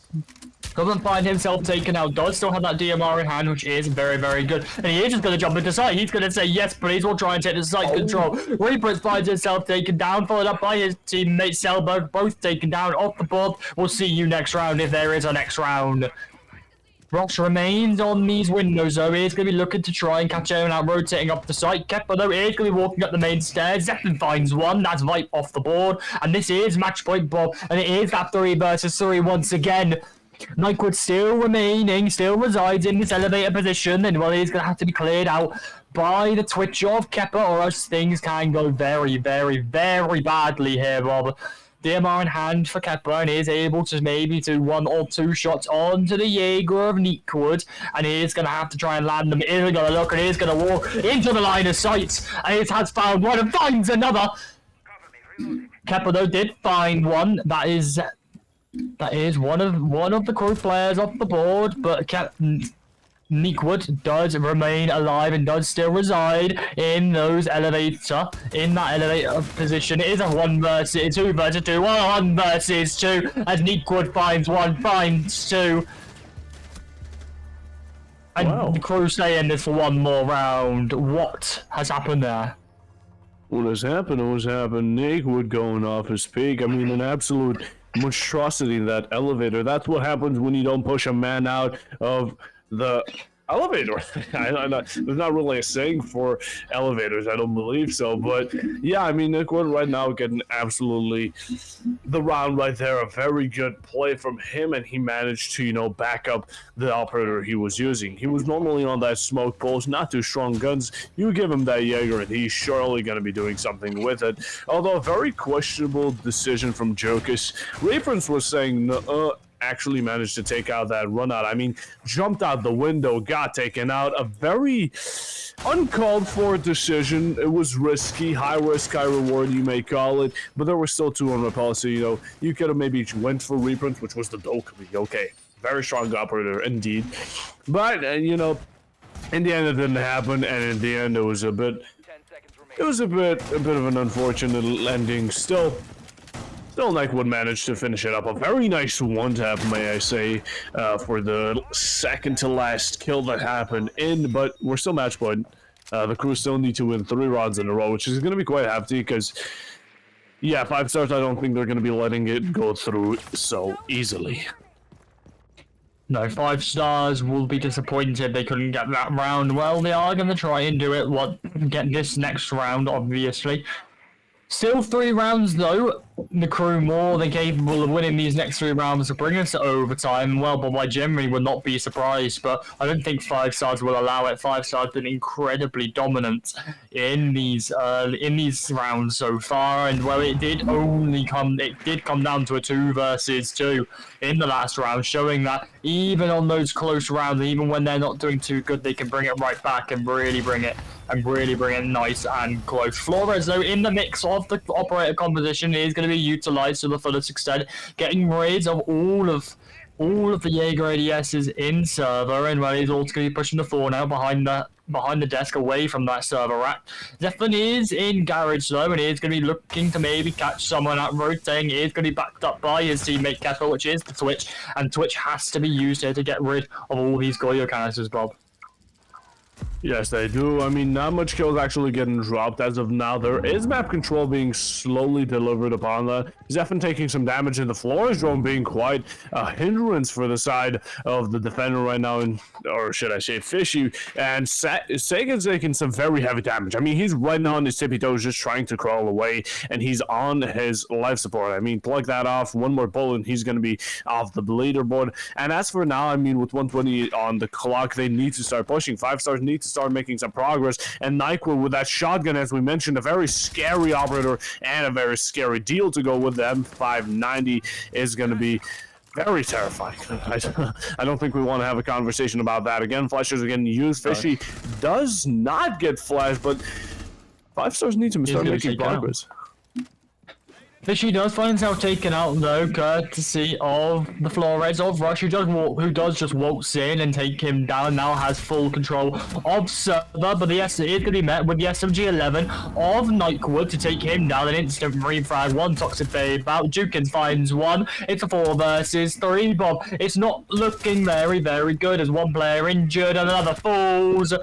doesn't find himself taken out. Does still have that DMR in hand, which is very, very good. And he is just going to jump into sight. He's going to say, yes, please. We'll try and take the site control. Reaper finds himself taken down, followed up by his teammate Selberg, both taken down off the board. We'll see you next round if there is a next round. Ross remains on these windows, though. He's going to be looking to try and catch everyone out, rotating up the site. Kepler, though, is going to be walking up the main stairs. Zeppelin finds one. That's Vipe off the board. And this is match point, Bob. And it is that 3 versus 3 once again. Nightwood still resides in this elevator position, and well, he's going to have to be cleared out by the twitch of Kepler, or else things can go very, very, very badly here, Rob. DMR in hand for Kepler, and he is able to maybe do 1 or 2 shots onto the Jaeger of Neatwood, and he is going to have to try and land them. He is going to look, and he is going to walk into the line of sight, and he has found one and finds another. Kepler, though, did find one. That is one of the crew players off the board, but Neekwood does remain alive and does still reside in that elevator position. It is a 1 versus 2 versus 2, 1 versus 2, as Neekwood finds 1, finds 2. And Wow. the crew stay in this for one more round. What has happened there? What has happened? What has happened? Nakewood going off his peak. I mean, an absolute monstrosity in that elevator. That's what happens when you don't push a man out of the elevator. There's not really a saying for elevators, I don't believe so. But yeah, I mean, Nakewood right now getting absolutely the round right there. A very good play from him, and he managed to, back up the operator he was using. He was normally on that smoke pulse, not too strong guns. You give him that Jaeger, and he's surely going to be doing something with it. Although a very questionable decision from Jokus. Reference was saying, actually managed to take out that run out. I mean, jumped out the window, got taken out. A very uncalled for decision. It was risky, high risk, high reward, you may call it, but there were still 2 on repulse. You could have maybe went for reprint, which was the Dokumi. Okay, very strong operator indeed. But, in the end it didn't happen, and in the end it was a bit of an unfortunate ending. Still, Nikewood managed to finish it up. A very nice one-tap, may I say, for the second to last kill that happened but we're still match point. The crew still need to win 3 rounds in a row, which is going to be quite hefty because, yeah, 5 stars, I don't think they're going to be letting it go through so easily. No, 5 stars will be disappointed they couldn't get that round. Well, they are going to try and do it, get this next round, obviously. Still 3 rounds though. The crew more than capable of winning these next 3 rounds to bring us to overtime. Well, but I generally would not be surprised, but I don't think 5 stars will allow it. 5 stars been incredibly dominant in these rounds so far, and well, it did come down to a 2 versus 2 in the last round, showing that even on those close rounds, even when they're not doing too good, they can bring it right back and really bring it nice and close. Flores, though, in the mix of the operator composition, is going to be utilized to the fullest extent, getting rid of all of the Jaeger ADSs in server, and well, he's also going to be pushing the 4 now behind the desk away from that server rack. Zephyr is in garage though, and he's going to be looking to maybe catch someone out rotating. He is going to be backed up by his teammate Kefir, which is the Twitch, and Twitch has to be used here to get rid of all these Goyo canisters, Bob. Yes, they do. I mean, not much kills actually getting dropped as of now. There is map control being slowly delivered upon that. Zephyr taking some damage, and the Flores drone being quite a hindrance for the side of the defender right now, or should I say Fishy. And Sagan's taking some very heavy damage. I mean, he's right now on his tippy toes just trying to crawl away, and he's on his life support. I mean, plug that off, 1 more bullet, and he's going to be off the leaderboard. And as for now, I mean, with 120 on the clock, they need to start pushing. 5 stars need to start making some progress, and Nyquil with that shotgun, as we mentioned, a very scary operator and a very scary deal to go with the M590 is going to be very terrifying. I don't think we want to have a conversation about that again. Flashers are getting used. Fishy does not get flashed, but 5 stars need to start making progress. Fishy does find himself taken out though, courtesy of the Flores of Rush, who does just waltz in and take him down. Now has full control of server, but the S is going to be met with the SMG-11 of Nightwood to take him down. An instant refrag, 1 toxic fade out. Jukins finds 1. It's a 4 versus 3, Bob. It's not looking very, very good as 1 player injured and another falls.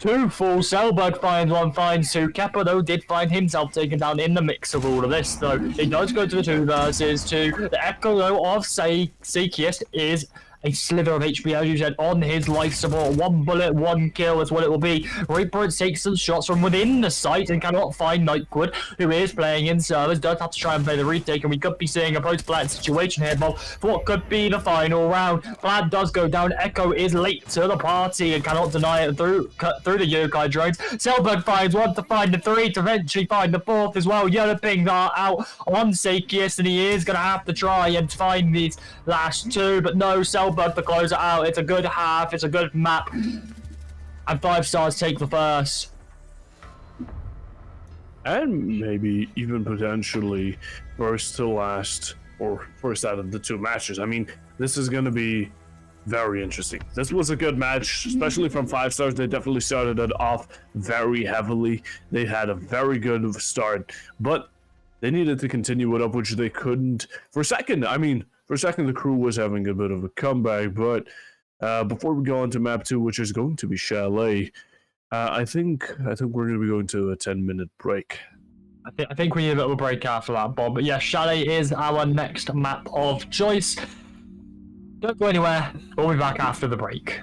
2 falls. Selbug finds 1, finds 2. Kepper, though, did find himself taken down in the mix of all of this, though. He does go to the 2 versus 2. The Echo, though, of Sakiest is a slither of HP, as you said, on his life support. 1 bullet, 1 kill is what it will be. Reaper takes some shots from within the site and cannot find Nightwood, who is playing in servers. Does have to try and play the retake, and we could be seeing a post-plant situation here, Bob, for what could be the final round. Plant does go down. Echo is late to the party and cannot deny it through the yokai drones. Selbug finds 1 to find the 3 to eventually find the 4th as well. Yellow pings are out on Sakiest, and he is going to have to try and find these last 2, but no, Selbug to close it out. It's a good half, it's a good map, and 5 stars take the first. And maybe even potentially first to last, or first out of the 2 matches. I mean, this is going to be very interesting. This was a good match, especially from 5 Stars. They definitely started it off very heavily. They had a very good start, but they needed to continue it up, which they couldn't. For a second, the crew was having a bit of a comeback, but before we go on to map 2, which is going to be Chalet, I think we're going to be going to a 10-minute break. I think we need a little break after that, Bob. But yeah, Chalet is our next map of choice. Don't go anywhere. We'll be back after the break.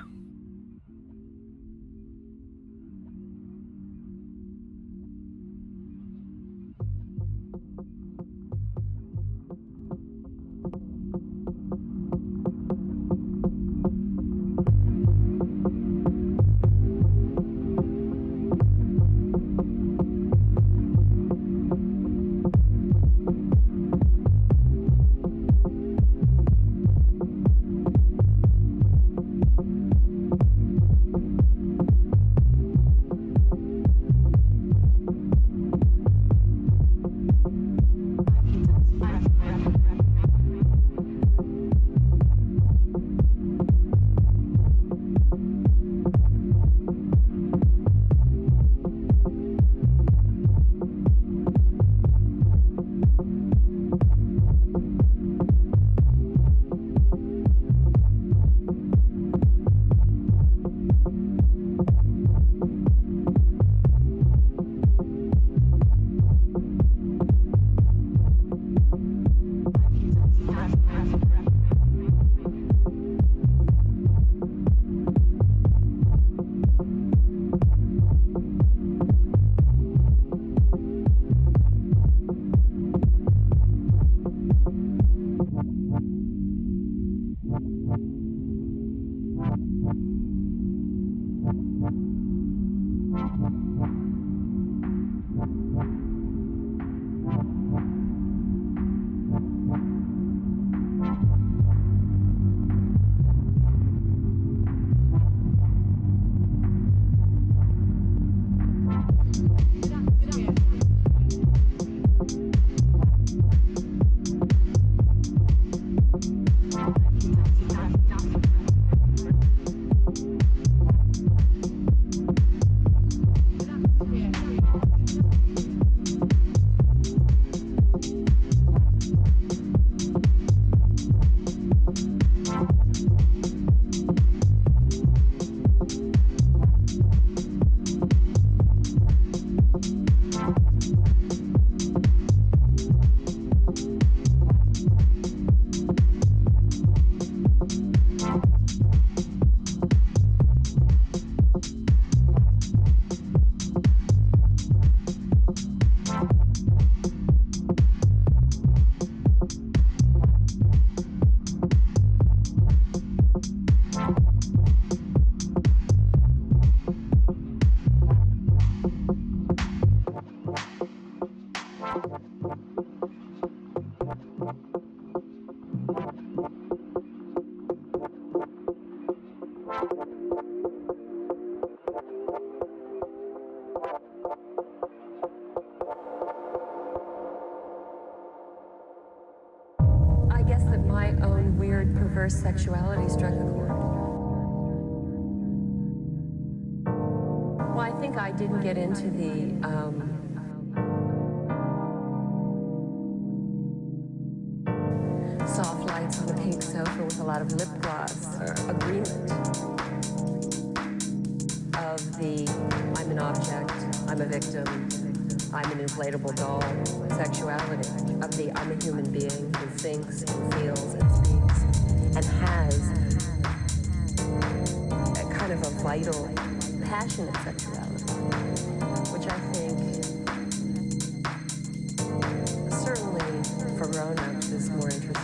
I guess that my own weird, perverse sexuality struck a chord. Well, I think I didn't get into the soft lights on a pink sofa with a lot of lip gloss agreement of the I'm an object, I'm a victim, I'm an inflatable doll sexuality, of the I'm a human being who thinks and feels and speaks and has a kind of a vital, passionate sexuality, which I think certainly for grown-ups is more interesting.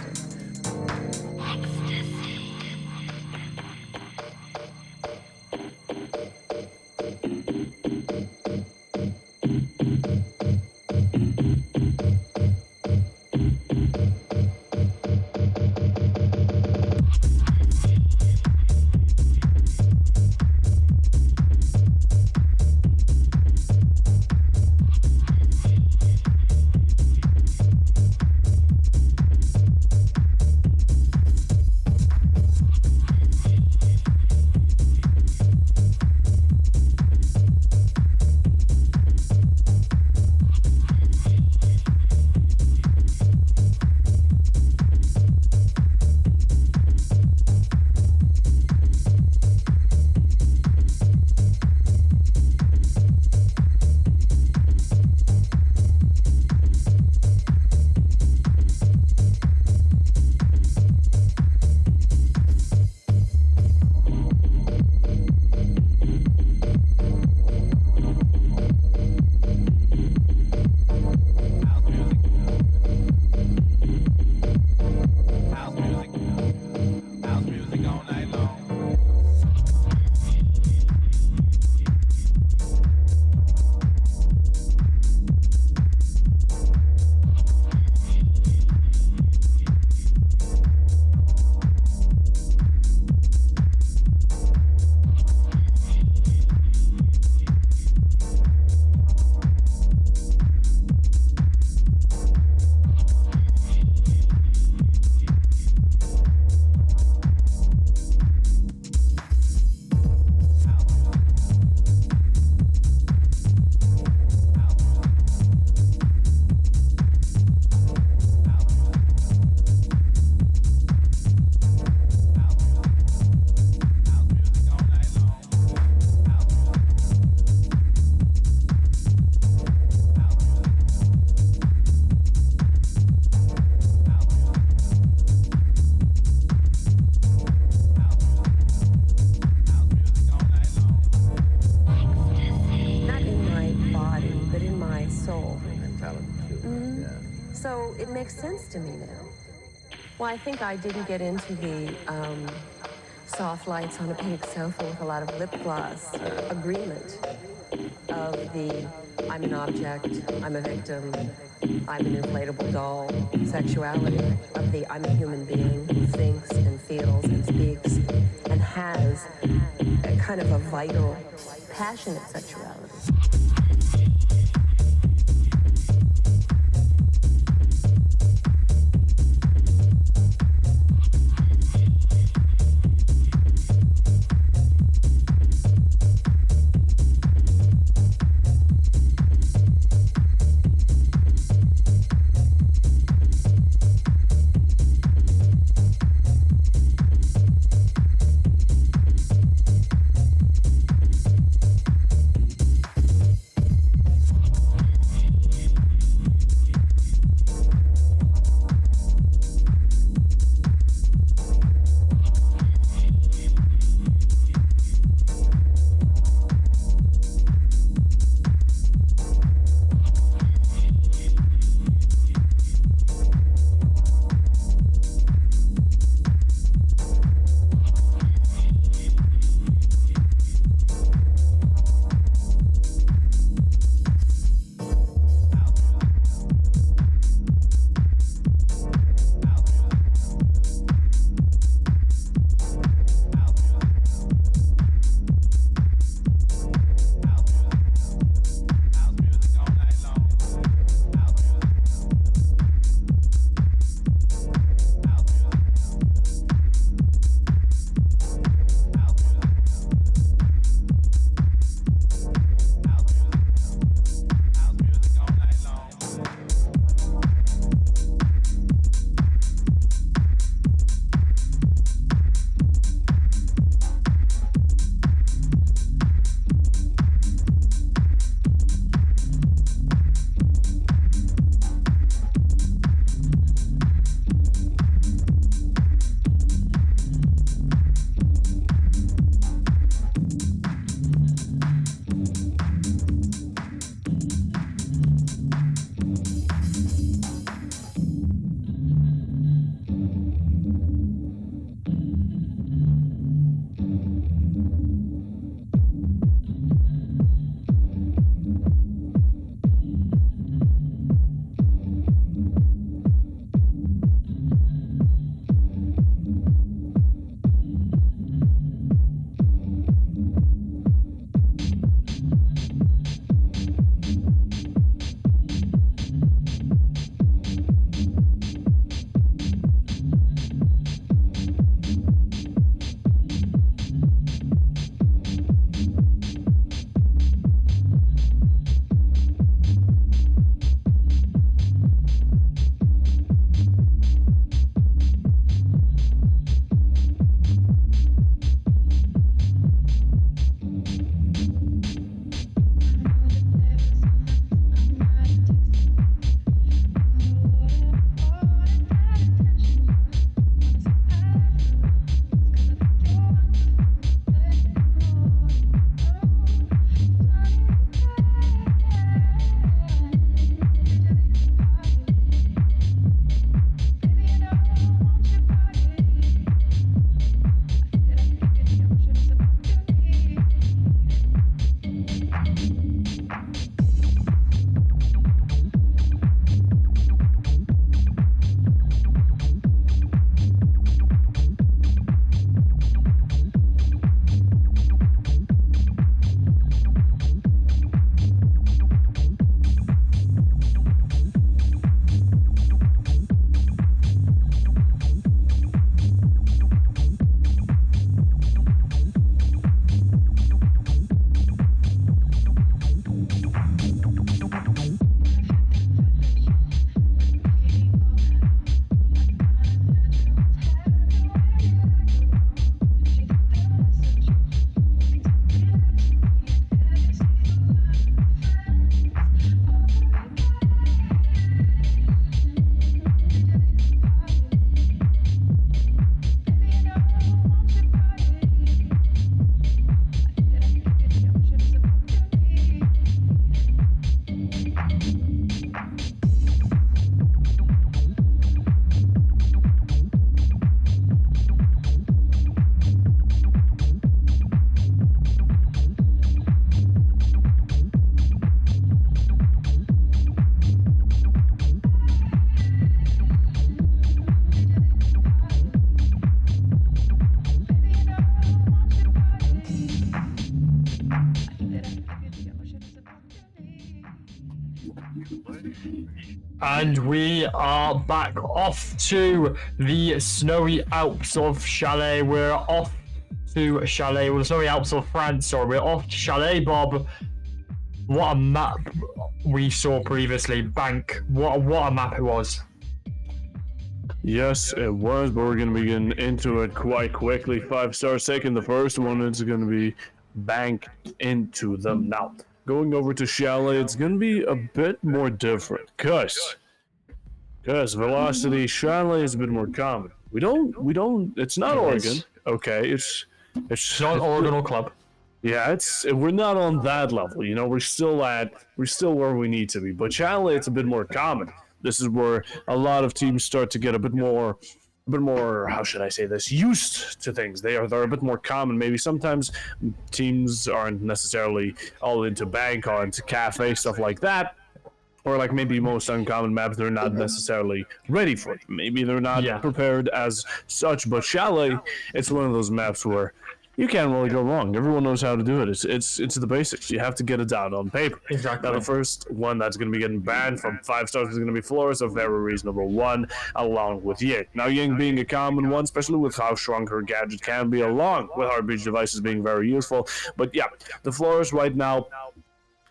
So it makes sense to me now. Well, I think I didn't get into the soft lights on a pink sofa with a lot of lip gloss agreement of the I'm an object, I'm a victim, I'm an inflatable doll sexuality, of the I'm a human being who thinks and feels and speaks and has a kind of a vital, passionate sexuality. And we are back off to the snowy Alps of Chalet. We're off to Chalet, well, the snowy Alps of France, sorry. We're off to Chalet, Bob. What a map we saw previously. Bank. What a map it was. Yes, it was, but we're going to be getting into it quite quickly. 5-stars taking the first one. It's going to be Bank into them. Now, going over to Chalet, it's going to be a bit more different. Because Velocity, Chalet is a bit more common. We don't, it's not Oregon. Okay, it's not Oregon or club. Yeah, we're not on that level, you know. We're still where we need to be. But Chalet, it's a bit more common. This is where a lot of teams start to get a bit more. How should I say this? Used to things. They're a bit more common. Maybe sometimes teams aren't necessarily all into bank or into cafe stuff like that. Or like maybe most uncommon maps, they're not necessarily ready for it. Maybe they're not prepared as such. But Chalet, it's one of those maps where you can't really go wrong. Everyone knows how to do it. It's the basics. You have to get it down on paper. Exactly. Now the first one that's going to be getting banned from 5-stars is going to be Flores, a very reasonable one, along with Ying. Now Ying being a common one, especially with how strong her gadget can be, along with heartbeat devices being very useful. But yeah, the Flores right now,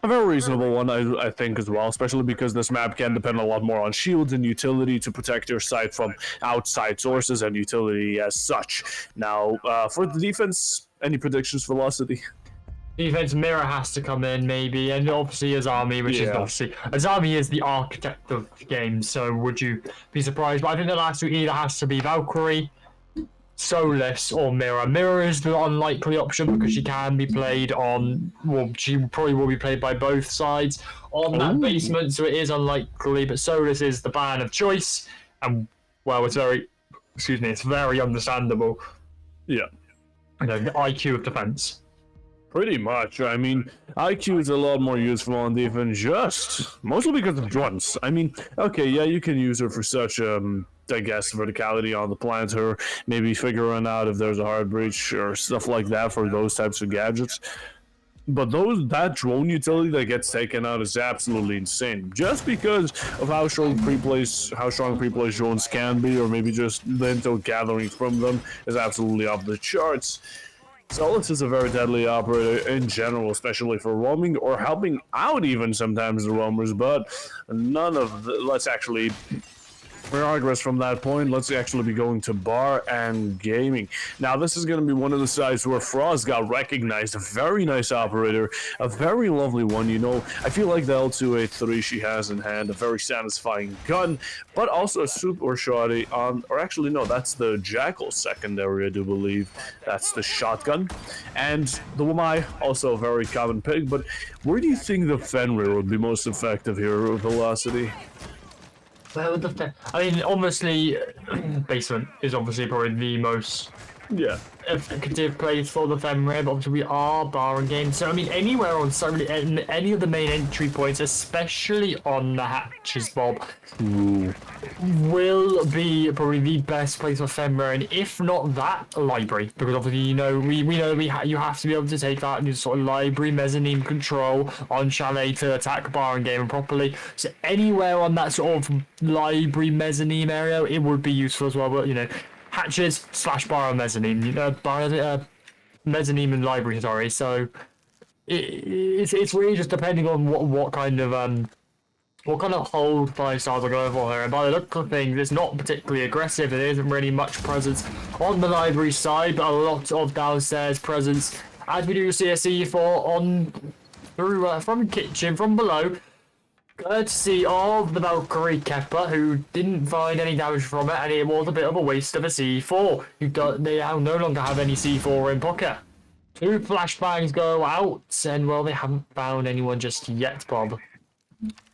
a very reasonable one, I think, as well, especially because this map can depend a lot more on shields and utility to protect your site from outside sources and utility as such. Now, for the defense, any predictions, Velocity? Defense Mirror has to come in, maybe, and obviously Azami, which is obviously... Azami is the architect of the game, so would you be surprised? But I think the last two either has to be Valkyrie, Solus, or Mirror. Mirror is the unlikely option because she can be played on, well, she probably will be played by both sides on that basement, so it is unlikely, but Solus is the ban of choice, and, well, it's very understandable. Yeah. You know, the IQ of defense. Pretty much. I mean, IQ is a lot more useful on defense, just mostly because of drones. I mean, okay, yeah, you can use her for such I guess verticality on the planet, or maybe figuring out if there's a hard breach or stuff like that for those types of gadgets. But that drone utility that gets taken out is absolutely insane. Just because of how strong pre-plays drones can be, or maybe just the intel gathering from them is absolutely off the charts. Solus is a very deadly operator in general, especially for roaming or helping out even sometimes the roamers, but let's actually progress from that point. Let's actually be going to bar and gaming. Now this is going to be one of the sites where Frost got recognized. A very nice operator, a very lovely one, you know. I feel like the L2A3 she has in hand, a very satisfying gun, but also a super shoddy on, or actually no, that's the Jackal secondary, I do believe. That's the shotgun. And the Wamai, also a very common pick, but where do you think the Fenrir would be most effective here with Velocity? Well, I mean, obviously, basement is obviously probably the most effective place for the Fenrir, but obviously we are bar and game. So, I mean, anywhere on any of the main entry points, especially on the hatches, Bob, will be probably the best place for Fenrir, and if not that, library, because obviously, you know, you have to be able to take that sort of library mezzanine control on Chalet to attack bar and game properly. So anywhere on that sort of library mezzanine area, it would be useful as well. But you know, hatches / bar and mezzanine, mezzanine and library. Sorry, so it's really just depending on what kind of hold 5-stars are going for here. And by the look of things, it's not particularly aggressive. There isn't really much presence on the library side, but a lot of downstairs presence. As we do see a C4 from kitchen, from below, courtesy of the Valkyrie Kepler, who didn't find any damage from it, and it was a bit of a waste of a C4. They now no longer have any C4 in pocket. 2 flashbangs go out, and well, they haven't found anyone just yet, Bob.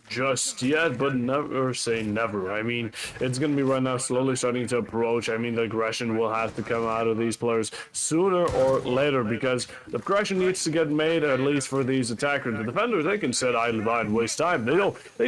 Just yet, but never say never. I mean, it's going to be right now slowly starting to approach. I mean, the aggression will have to come out of these players sooner or later, because the aggression needs to get made, at least for these attackers. The defenders, they can sit idle by and waste time. They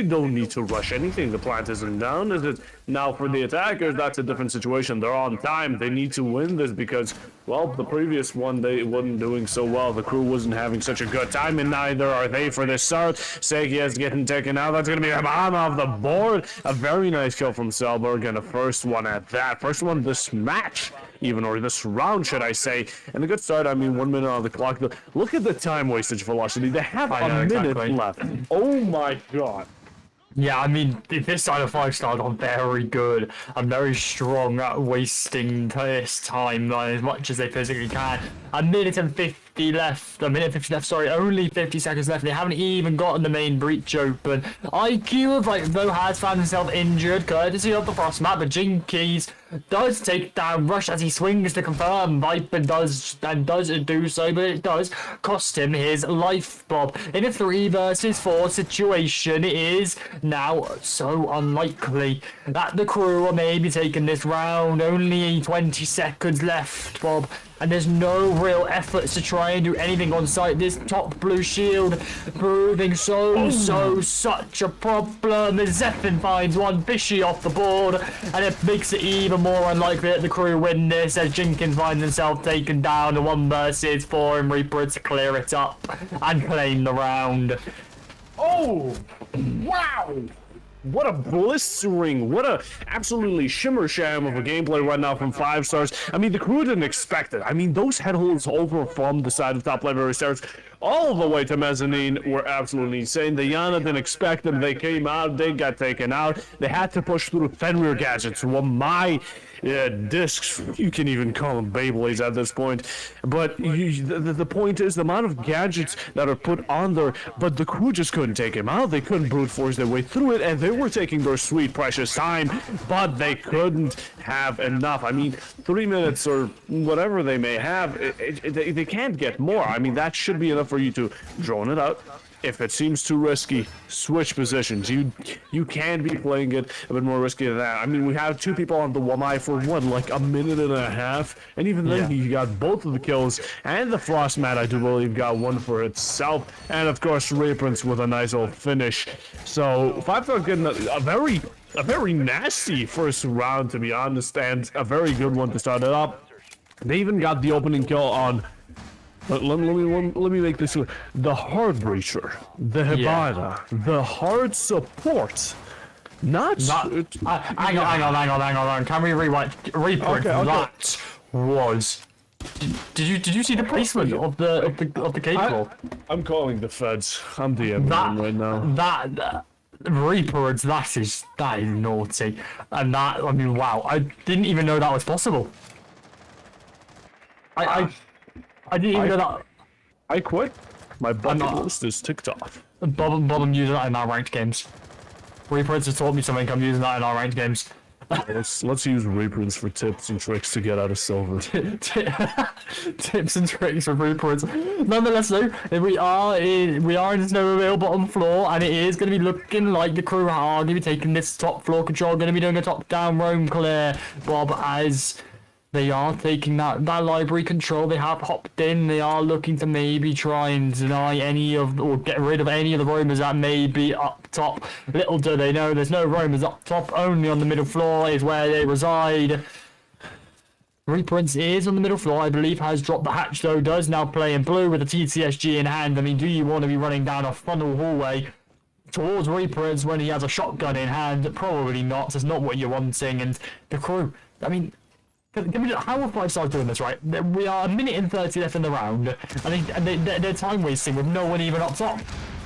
don't need to rush anything. The plant isn't down, is it? Now, for the attackers, that's a different situation. They're on time. They need to win this because Well, the previous one, they wasn't doing so well. The crew wasn't having such a good time, and neither are they for this start. Sekia's getting taken out. That's going to be the bottom of the board. A very nice kill from Selberg, and a first one at that. First one this match, even, or this round, should I say. And a good start, I mean, 1 minute on the clock. Look at the time wastage velocity. They have a minute left. Oh my god. Yeah, I mean, this side of 5 stars are very good and very strong at wasting this time as much as they physically can. A minute and 50 left, sorry, only 50 seconds left. They haven't even gotten the main breach open. IQ of, like, though has found himself injured, courtesy of the frost map, but Jinkies does take down Rush as he swings to confirm. Viper does do so, but it does cost him his life, Bob. In a 3 versus 4 situation, it is now so unlikely that the crew are maybe taking this round. Only 20 seconds left, Bob, and there's no real efforts to try and do anything on site. This top blue shield proving such a problem as Zephyr finds one fishy off the board, and it makes it even more unlikely that the crew win this as Jenkins finds himself taken down to 1 versus 4 and Reaper to clear it up and claim the round. Oh, wow. What a blistering, what a absolutely shimmer sham of a gameplay right now from 5 stars. I mean, the crew didn't expect it. I mean, those head holes over from the side of top library stairs all the way to mezzanine were absolutely insane. The Yana didn't expect them. They came out, they got taken out. They had to push through Fenrir gadgets. Well, my discs, you can even call them Beyblades at this point. But the point is the amount of gadgets that are put on there, but the crew just couldn't take him out. They couldn't brute force their way through it, and they were taking their sweet, precious time, but they couldn't have enough. I mean, 3 minutes or whatever they may have, they can't get more. I mean, that should be enough for you to drone it out. If it seems too risky, switch positions. You can be playing it a bit more risky than that. I mean, we have 2 people on the 1eye for what, like a minute and a half? And even then, you got both of the kills, and the Frost Mat, I do believe, got one for itself. And of course, Reprints with a nice old finish. So 5 stars getting a very nasty first round, to be honest, and a very good one to start it up. They even got the opening kill on... Let me make this clear. The Hard Breacher, the Hibana, the Hard Support. Hang on. Can we rewind? Okay. That was. Did you see the placement of the cable? I'm calling the feds. I'm DMing them right now. That Reaper, that is naughty, and that, I mean, wow, I didn't even know that was possible. I didn't even know that. I quit. My bucket list is ticked off. Bob, I'm using that in our ranked games. Reprints has taught me something. I'm using that in our ranked games. let's use reprints for tips and tricks to get out of silver. Tips and tricks for reprints. Nonetheless, though, we are in the snowmobile bottom floor, and it is going to be looking like the crew are going to be taking this top floor control. Going to be doing a top-down roam clear, Bob, as they are taking that library control. They have hopped in. They are looking to maybe try and deny or get rid of any of the roamers that may be up top. Little do they know, there's no roamers up top. Only on the middle floor is where they reside. Reprints is on the middle floor, I believe, has dropped the hatch, though. Does now play in blue with a TCSG in hand. I mean, do you want to be running down a funnel hallway towards Reprints when he has a shotgun in hand? Probably not. That's not what you're wanting. And the crew, I mean, how are 5 stars doing this, right? We are a minute and 30 left in the round, and they're time wasting with no one even up top.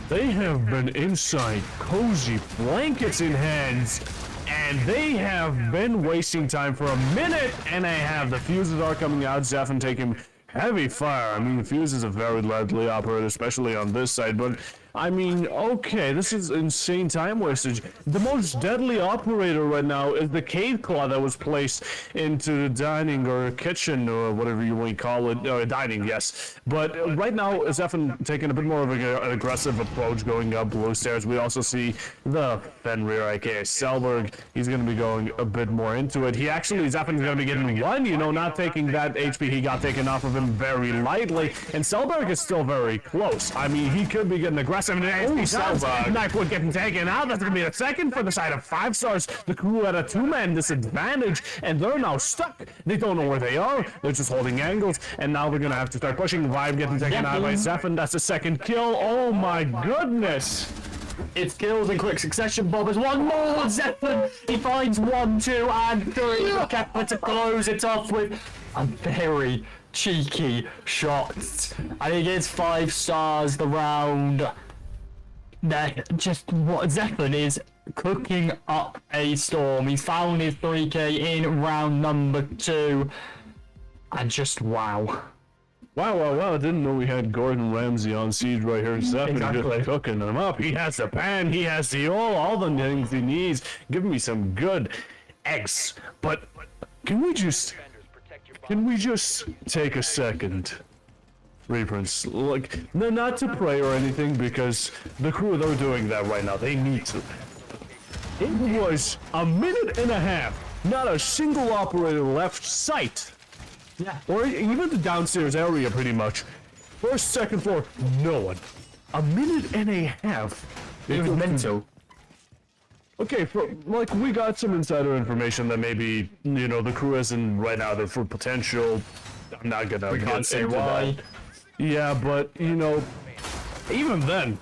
They have been inside, cozy blankets in hands, and they have been wasting time for a minute and a half. The fuses are coming out. Zephyr taking heavy fire. I mean, the fuses are very lightly operated, especially on this side, but I mean, okay, this is insane time wastage. The most deadly operator right now is the cave claw that was placed into the dining or kitchen or whatever you want to call it. Dining, yes. But right now, Zephyr taking a bit more of an aggressive approach going up below stairs. We also see the Fenrir, aka Selberg. He's going to be going a bit more into it. Zephyr's going to be getting one, not taking that HP he got taken off of him very lightly. And Selberg is still very close. I mean, he could be getting aggressive. 78 shots. Knifewood getting taken out. That's going to be a second for the side of 5 Stars. The crew at a 2-man disadvantage, and they're now stuck. They don't know where they are. They're just holding angles, and now they're going to have to start pushing. Vibe getting taken out by Zephyr. That's a second kill. Oh my goodness. It's kills in quick succession, Bob. There's one more. Zephyr, he finds 1, 2, and 3. Kepler to close it off with a very cheeky shot. And he gets 5 stars the round. Just what Zephyr is cooking up a storm. He's found his 3k in round number 2. And just wow. Wow, I didn't know we had Gordon Ramsay on siege right here. Zephyr just cooking him up. He has the pan, he has the all the things he needs. Give me some good eggs. But can we just take a second? Reprints, like, not to pray or anything, because the crew, they're doing that right now. They need to. It was a minute and a half. Not a single operator left sight. Yeah. Or even the downstairs area, pretty much. First, second floor, no one. A minute and a half. It was mental. Okay, like, we got some insider information that maybe, you know, the crew isn't right now there for potential. I'm not gonna We can't say why. That. Yeah, but, you know, even then,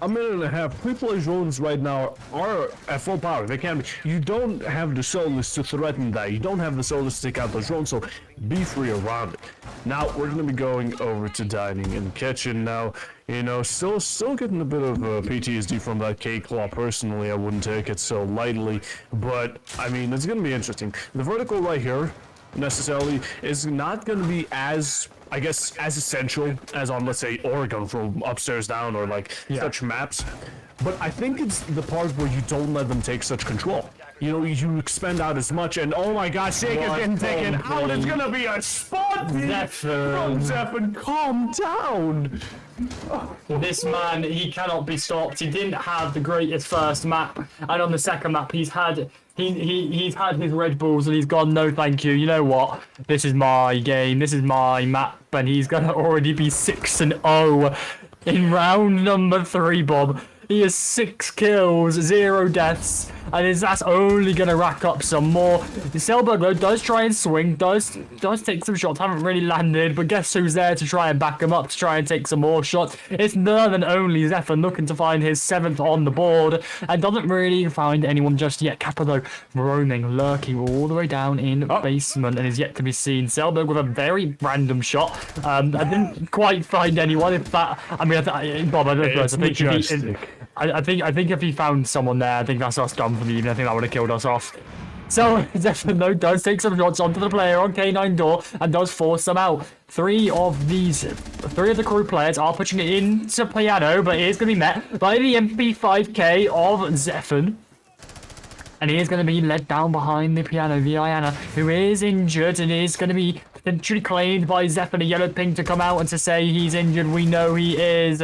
a minute and a half, pre-play drones right now are at full power. They can be. You don't have the Solus to threaten that. You don't have the Solus to take out those drones, so be free around it. Now, we're going to be going over to dining in the kitchen now. You know, still getting a bit of PTSD from that K-Claw. Personally, I wouldn't take it so lightly. But, I mean, it's going to be interesting. The vertical right here, necessarily, is not going to be as, I guess, as essential as on, let's say, Oregon from upstairs down or like such maps. But I think it's the part where you don't let them take such control. You know, you expend out as much, and oh my gosh, Shake is getting taken out. It's gonna be a spot from Zephyr. Calm down. This man, he cannot be stopped. He didn't have the greatest first map, and on the second map, he's had his Red Bulls, and he's gone, no thank you. You know what? This is my game. This is my map, and he's gonna already be 6-0 in round number 3, Bob. He has 6 kills, 0 deaths, and that's only going to rack up some more. Selberg, though, does try and swing, does take some shots, haven't really landed, but guess who's there to try and back him up, to try and take some more shots? It's none and only Zephyr looking to find his 7th on the board, and doesn't really find anyone just yet. Kappa, though, roaming, lurking all the way down in basement, and is yet to be seen. Selberg with a very random shot. I didn't quite find anyone. If that, I mean, Bob, I don't know. I think if he found someone there, I think that's us done for the evening. I think that would have killed us off. So, Zephyr, though, does take some shots onto the player on K9 door and does force them out. 3 of the crew players are pushing it into Piano, but it is going to be met by the MP5K of Zephyr. And he is going to be led down behind the Piano, Viana, who is injured and is going to be potentially claimed by Zephyr, a yellow ping to come out and to say he's injured. We know he is.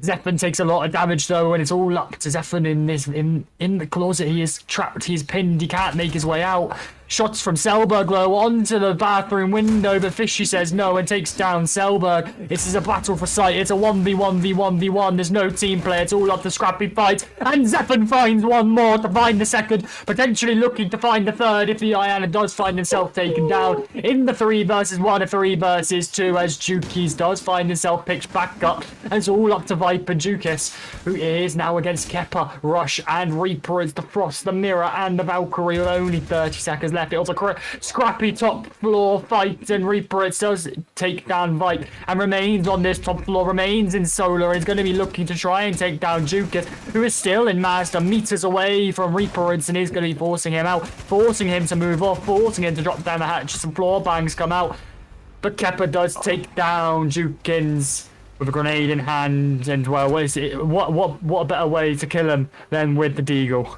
Zephyr takes a lot of damage though, and it's all up to Zephyr in the closet. He is trapped, he's pinned, he can't make his way out. Shots from Selberg though onto the bathroom window, but Fishy says no and takes down Selberg. This is a battle for sight. It's a 1v1v1v1. There's no team play. It's all up to scrappy fight. And Zephyr finds one more to find the second, potentially looking to find the third if the Iana does find himself taken down in the 3 versus 1 or 3 versus 2 as Jukis does find himself picked back up. And it's all up to Viper Jukis, who is now against Kepper, Rush and Reaper. It's the Frost, the Mirror and the Valkyrie with only 30 seconds left. It was a scrappy top floor fight, and Reaper it does take down Vipe and remains on this top floor, remains in Solar, and is going to be looking to try and take down Jukas, who is still in Mazda, meters away from Reaper, and is going to be forcing him out, forcing him to move off, forcing him to drop down the hatch. Some floor bangs come out, but Kepper does take down Jukins with a grenade in hand, and well, what a better way to kill him than with the Deagle.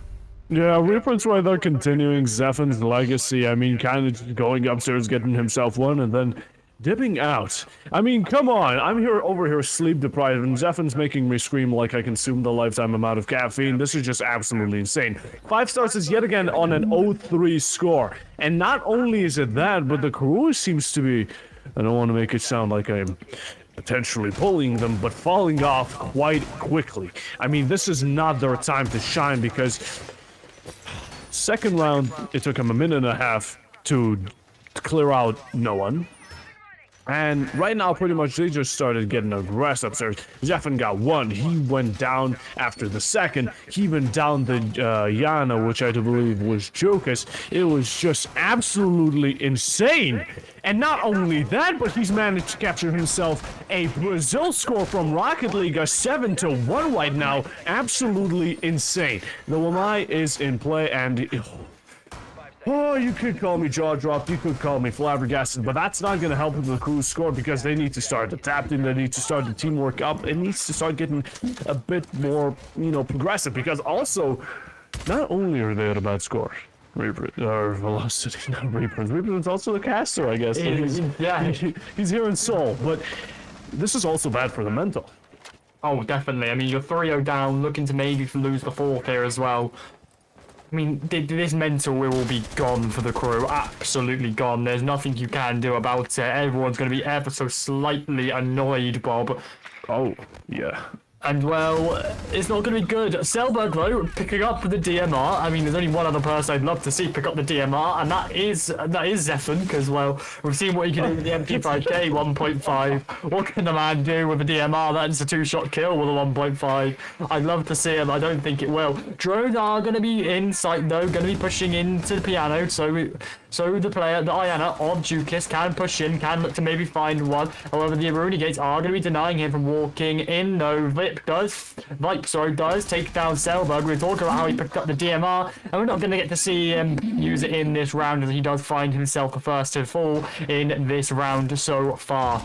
Yeah, Reaper's right there continuing Zephyr's legacy. I mean, kind of just going upstairs, getting himself one, and then dipping out. I mean, come on. I'm over here sleep deprived, and Zephyr's making me scream like I consumed a lifetime amount of caffeine. This is just absolutely insane. 5 Stars is yet again on an 0-3 score. And not only is it that, but the crew seems to be... I don't want to make it sound like I'm potentially pulling them, but falling off quite quickly. I mean, this is not their time to shine because second round, it took him a minute and a half to clear out no one. And right now, pretty much, they just started getting aggressive. So Zephyr got one. He went down after the second. He went down the Yana, which I do believe was Jokas. It was just absolutely insane. And not only that, but he's managed to capture himself a Brazil score from Rocket League, a 7-1 right now. Absolutely insane. The Wamai is in play, and oh, you could call me jaw dropped, you could call me flabbergasted, but that's not going to help the crew score because they need to start adapting, they need to start the teamwork up, it needs to start getting a bit more, you know, progressive, because also, not only are they at a bad score, or velocity, not Reapers. Reapers is also the caster, I guess. He's here in Seoul, but this is also bad for the mental. Oh, definitely. I mean, you're 3-0 down, looking to maybe lose the fourth here as well. I mean, this mental will be gone for the crew. Absolutely gone. There's nothing you can do about it. Everyone's going to be ever so slightly annoyed, Bob. Oh, yeah. And, well, it's not going to be good. Selberg, though, picking up the DMR. I mean, there's only one other person I'd love to see pick up the DMR, and that is Zephyr, because, well, we've seen what he can do with the MP5K 1.5. What can the man do with a DMR? That's a two-shot kill with a 1.5. I'd love to see him. I don't think it will. Drones are going to be in sight, though, going to be pushing into the piano, so the player, the Iana of Jukis, can push in, can look to maybe find one. However, the Aruni Gates are going to be denying him from walking in, though. Vipe does take down Selberg. We're talking about how he picked up the DMR, and we're not going to get to see him use it in this round, as he does find himself the first to fall in this round so far.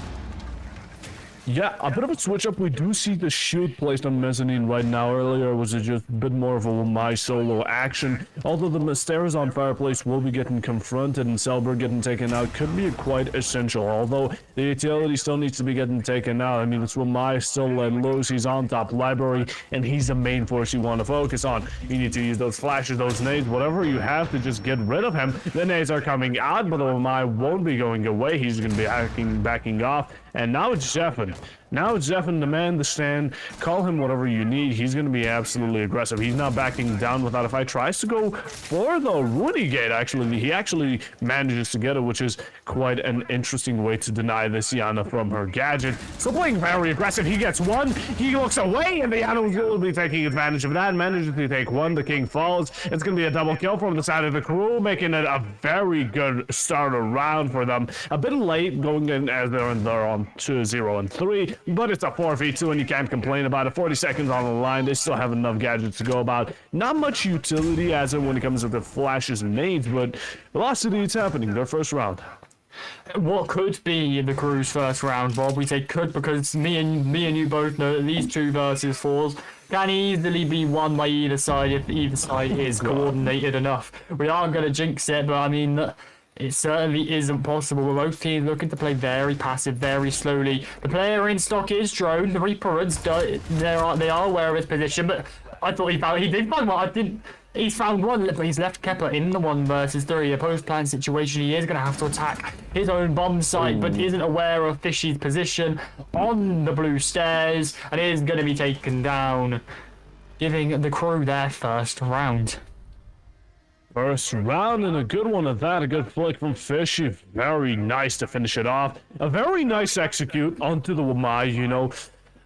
Yeah, a bit of a switch up. We do see the shield placed on Mezzanine right now. Earlier it was just a bit more of a my solo action. Although the stairs on Fireplace will be getting confronted and Selberg getting taken out could be quite essential. Although the utility still needs to be getting taken out. I mean, it's Wamai still let loose. He's on top library, and he's the main force you want to focus on. You need to use those flashes, those nades, whatever you have to just get rid of him. The nades are coming out, but the Wamai won't be going away. He's going to be backing off. And now it's Zephyr. Now it's Zephyr, the man, the stand. Call him whatever you need. He's going to be absolutely aggressive. He's not backing down with that. If I tries to go for the Rooney Gate, actually, he actually manages to get it, which is quite an interesting way to deny this Yana from her gadget. So playing very aggressive. He gets one. He looks away, and the Yana will be taking advantage of that. Manages to take one. The king falls. It's going to be a double kill from the side of the crew, making it a very good starter round for them. A bit late going in as they're on 2-0-3. But it's a 4v2 and you can't complain about it. 40 seconds on the line. They still have enough gadgets to go about. Not much utility as in when it comes to the flashes and nades, but velocity, it's happening. Their first round. What could be the crew's first round, Bob? We say could because me and you both know that these 2 versus 4s can easily be won by either side if either side is coordinated enough. We aren't going to jinx it, but I mean, it certainly isn't possible. Both teams looking to play very passive, very slowly. The player in stock is Drone. The Reaper, they are aware of his position, but I thought he did find one. He's found one, but he's left Kepler in the 1 versus 3. A post-plan situation. He is going to have to attack his own bomb site, but isn't aware of Fishy's position on the blue stairs, and is going to be taken down, giving the crew their first round. First round, and a good one at that. A good flick from Fishy. Very nice to finish it off. A very nice execute onto the Wamai, you know.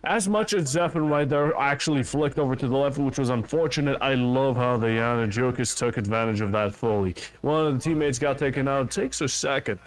As much as Zephyr right there actually flicked over to the left, which was unfortunate, I love how the Yana Jokas took advantage of that fully. One of the teammates got taken out. Takes a second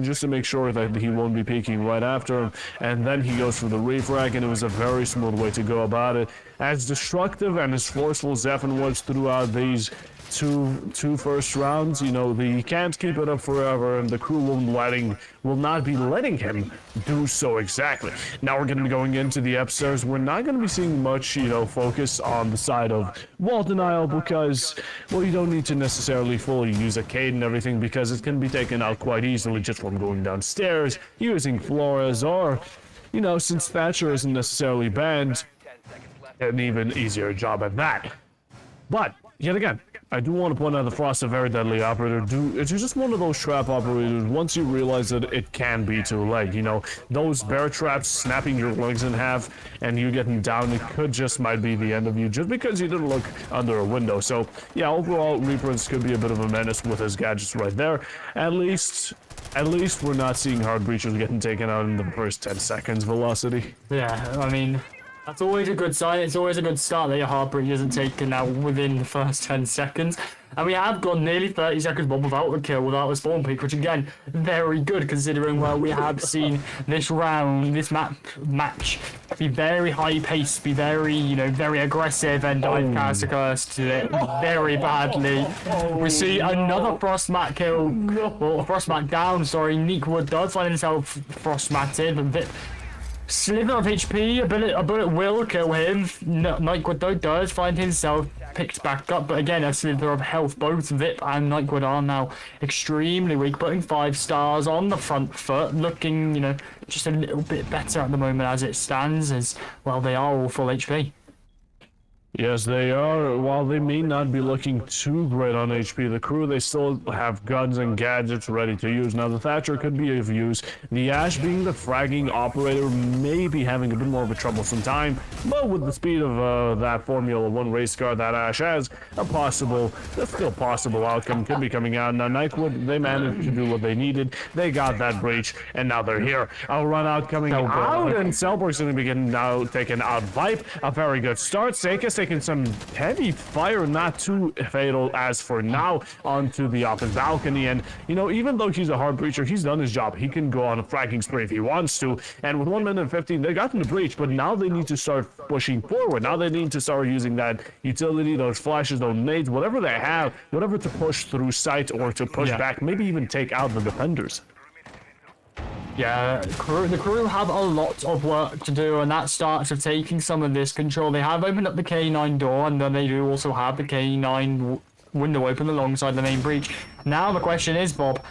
just to make sure that he won't be peeking right after him, and then he goes for the refrag, and it was a very smooth way to go about it. As destructive and as forceful Zephyr was throughout these two first rounds, you know, he can't keep it up forever, and the crew will not be letting him do so exactly. Now we're going to be going into the upstairs. We're not going to be seeing much, you know, focus on the side of wall denial because, well, you don't need to necessarily fully use a Cade and everything because it can be taken out quite easily just from going downstairs, using Flores, or, you know, since Thatcher isn't necessarily banned, an even easier job at that. But, yet again, I do want to point out the Frost, a very deadly operator. It's just one of those trap operators. Once you realize that it can be too late, you know, those bear traps snapping your legs in half and you getting down, it could just might be the end of you just because you didn't look under a window. So yeah, overall, Reapers could be a bit of a menace with his gadgets right there. At least we're not seeing hard breachers getting taken out in the first 10 seconds velocity. Yeah, I mean, that's always a good sign. It's always a good start that your hard breach isn't taken out within the first 10 seconds. And we have gone nearly 30 seconds more without a kill, without a spawn peak, which again, very good considering where we have seen this round, this match be very high paced, be very, you know, very aggressive, and I've cast a curse to it very badly. We see another Frostmat kill, or Frostmat down, sorry. Neekwood does find himself Frostmatted, but sliver of HP, a bullet will kill him. Nightwood though does find himself picked back up, but again a sliver of health. Both Vip and Nightwood are now extremely weak, putting 5 stars on the front foot, looking, you know, just a little bit better at the moment as it stands, as well they are all full HP. Yes, they are. While they may not be looking too great on HP, the crew, they still have guns and gadgets ready to use. Now, the Thatcher could be of use. The Ash, being the fragging operator, may be having a bit more of a troublesome time, but with the speed of that Formula 1 race car that Ash has, a still possible outcome could be coming out. Now, Nightwood, they managed to do what they needed. They got that breach, and now they're here. A run out coming out, and Selborg's going to be getting now taken out. Vipe, a very good start. Seika's taking some heavy fire, not too fatal as for now, onto the office balcony. And you know, even though he's a hard breacher, he's done his job. He can go on a fragging spree if he wants to, and with 1 minute and 15 they got in the breach, but now they need to start pushing forward. Now they need to start using that utility, those flashes, those nades, whatever they have, whatever to push through sight or to push back, maybe even take out the defenders. Yeah, the crew have a lot of work to do, and that starts with taking some of this control. They have opened up the K9 door, and then they do also have the K9 window open alongside the main breach. Now the question is, Bob,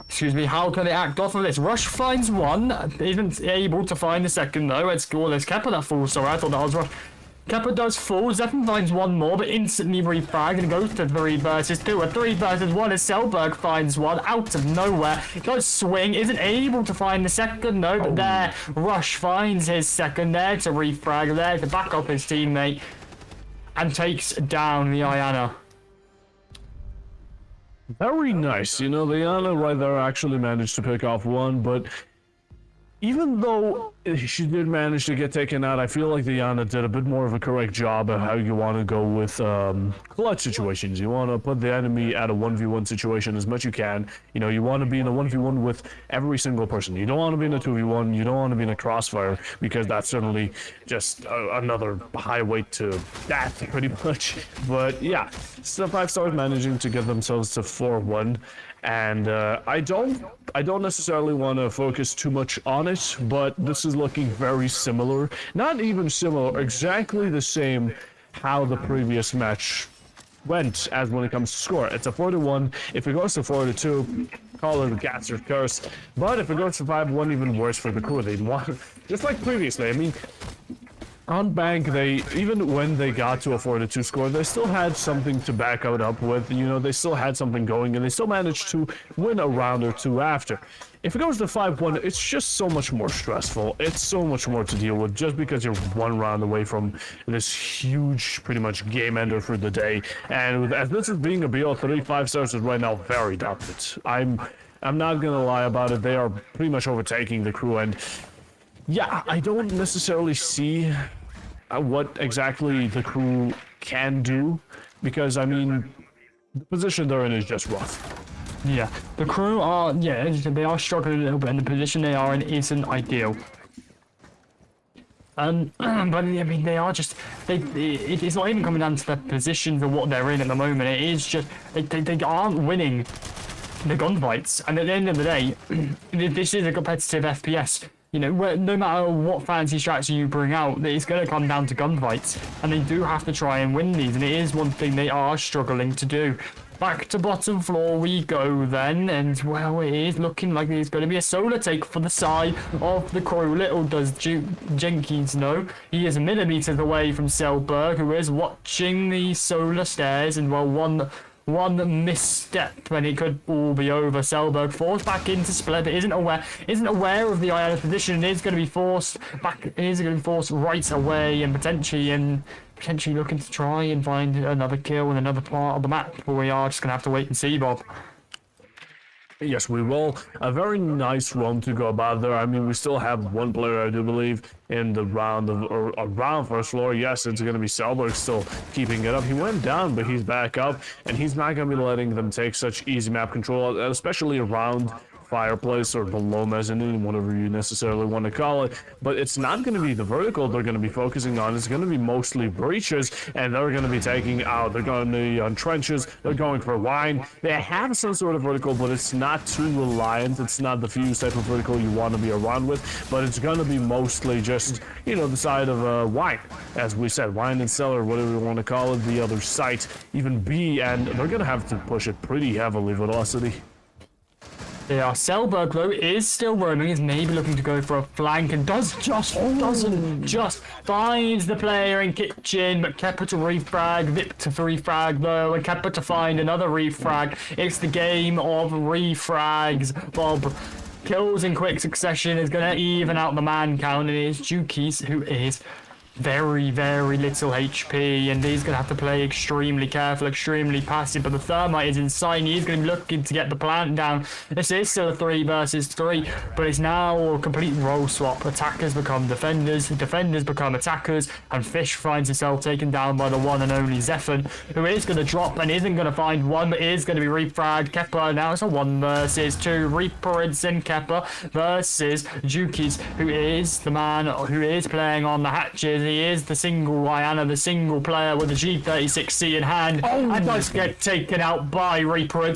excuse me, how can they act off of this? Rush finds one, isn't able to find the second though. It's cool, there's Kepper that falls, sorry, I thought that was Rush. Kepper does fall, Zeppin finds one more, but instantly refragged and goes to 3 versus 2. A 3 versus 1 as Selberg finds one out of nowhere. Does swing, isn't able to find the second though, but there, Rush finds his second there to refrag, there to back up his teammate, and takes down the Iana. Very nice. You know, the Iana right there actually managed to pick off one, but even though she did manage to get taken out, I feel like the Iana did a bit more of a correct job of how you want to go with clutch situations. You want to put the enemy at a 1v1 situation as much as you can. You know, you want to be in a 1v1 with every single person. You don't want to be in a 2v1. You don't want to be in a crossfire, because that's certainly just another highway to death, pretty much. But yeah, so 5-Stars managing to get themselves to 4-1. And I don't necessarily want to focus too much on it, but this is looking very similar. Not even similar, exactly the same how the previous match went as when it comes to score. It's a 4-1. If it goes to 4-2, call it a Gatser's curse. But if it goes to 5-1, even worse for the crew. They want, just like previously. I mean, on Bank, they, even when they got to a 4-2 score, they still had something to back out up with. You know, they still had something going, and they still managed to win a round or two after. If it goes to 5-1, it's just so much more stressful. It's so much more to deal with, just because you're one round away from this huge, pretty much game ender for the day. And as this is being a BO3, 5-Stars is right now very dominant. I'm not gonna lie about it. They are pretty much overtaking the crew, and yeah, I don't necessarily see what exactly the crew can do, because, I mean, the position they're in is just rough. Yeah, the crew are, they are struggling a little bit, and the position they are in isn't ideal. But I mean, they are just, it's not even coming down to the position for what they're in at the moment. It is just, they aren't winning the gunfights, and at the end of the day, this is a competitive FPS. You know, no matter what fancy strategy you bring out, it's going to come down to gunfights, and they do have to try and win these, and it is one thing they are struggling to do. Back to bottom floor we go then, and well, it is looking like there's going to be a solo take for the side of the crew. Little does Jenkins know, he is millimeters away from Selberg, who is watching the solar stairs, and well, one misstep and it could all be over. Selberg forced back into split, but isn't aware of the Iana's position, and is going to be forced back, is going to be forced right away, and potentially looking to try and find another kill in another part of the map. But we are just going to have to wait and see, Bob. Yes, we will. A very nice roam to go about there. I mean, we still have one player, I do believe, in the round of, or around first floor. Yes, it's going to be Selberg still keeping it up. He went down, but he's back up, and he's not going to be letting them take such easy map control, especially around fireplace or below mezzanine, whatever you necessarily want to call it. But it's not going to be the vertical they're going to be focusing on. It's going to be mostly breaches, and they're going to be taking out. They're going to be on trenches. They're going for wine. They have some sort of vertical, but it's not too reliant. It's not the fuse type of vertical you want to be around with, but it's going to be mostly just, you know, the side of wine, as we said, wine and cellar, whatever you want to call it, the other site, even B, and they're going to have to push it pretty heavily, Velocity. Yeah, Selberg though is still roaming, is maybe looking to go for a flank, and doesn't just finds the player in kitchen, but Kepper to refrag, Victor for refrag though, and Kepper to find another refrag. It's the game of refrags. Bob, kills in quick succession is going to even out the man count, and it is Jukies who is very little HP, and he's going to have to play extremely careful, extremely passive, but the thermite is insane. He's going to be looking to get the plant down. This is still a 3 versus 3, but it's now a complete role swap. Attackers become defenders, defenders become attackers, and Fish finds himself taken down by the one and only Zephyr, who is going to drop and isn't going to find one, but is going to be refragged. Kepper, now it's a 1 versus 2. Reaper and Kepper versus Jukies, who is the man who is playing on the hatches. He is the single Iana, the single player with the G36C in hand, and does get taken out by Reaper.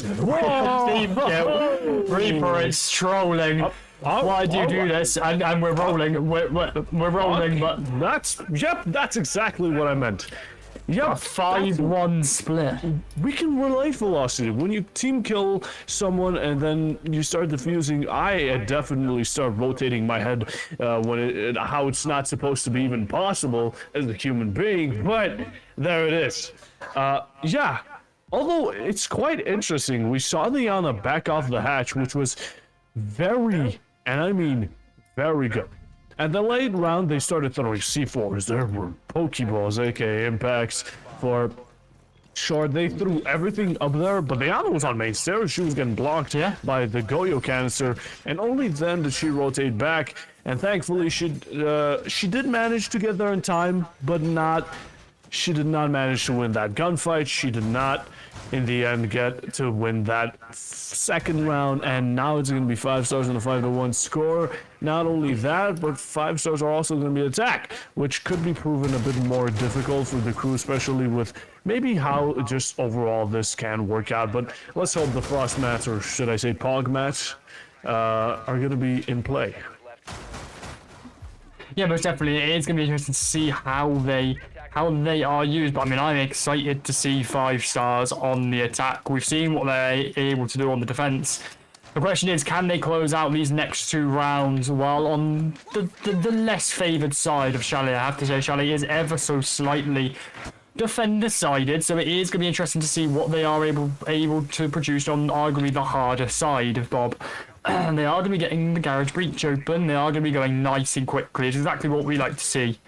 Reaper is trolling. Why do you do this? And we're rolling. We're rolling, but That's exactly what I meant. Yep, a 5-1 split. We can relate Velocity. When you team kill someone and then you start defusing, I definitely start rotating my head how it's not supposed to be even possible as a human being, but there it is. Yeah, although it's quite interesting, we saw the Iana back off the hatch, which was very, and I mean very good. At the late round, they started throwing C4s. There were Pokeballs, aka impacts, for sure. They threw everything up there, but the Iana was on main stairs. She was getting blocked by the Goyo canister, and only then did she rotate back. And thankfully, she did manage to get there in time, but she did not manage to win that gunfight. She did not, in the end, get to win that second round, and now it's going to be 5 stars and a 5-1 score. Not only that, but 5 stars are also going to be attack, which could be proven a bit more difficult for the crew, especially with maybe how just overall this can work out. But let's hope the frost mats, or should I say pog mats, are going to be in play. Yeah, most definitely. It is going to be interesting to see how they are used, but I mean, I'm excited to see 5 stars on the attack. We've seen what they're able to do on the defense. The question is, can they close out these next 2 rounds while on the less favored side of Chalet? I have to say, Chalet is ever so slightly defender-sided, so it is going to be interesting to see what they are able to produce on arguably the harder side of Bob. They are going to be getting the garage breach open. They are going to be going nice and quickly. It's exactly what we like to see.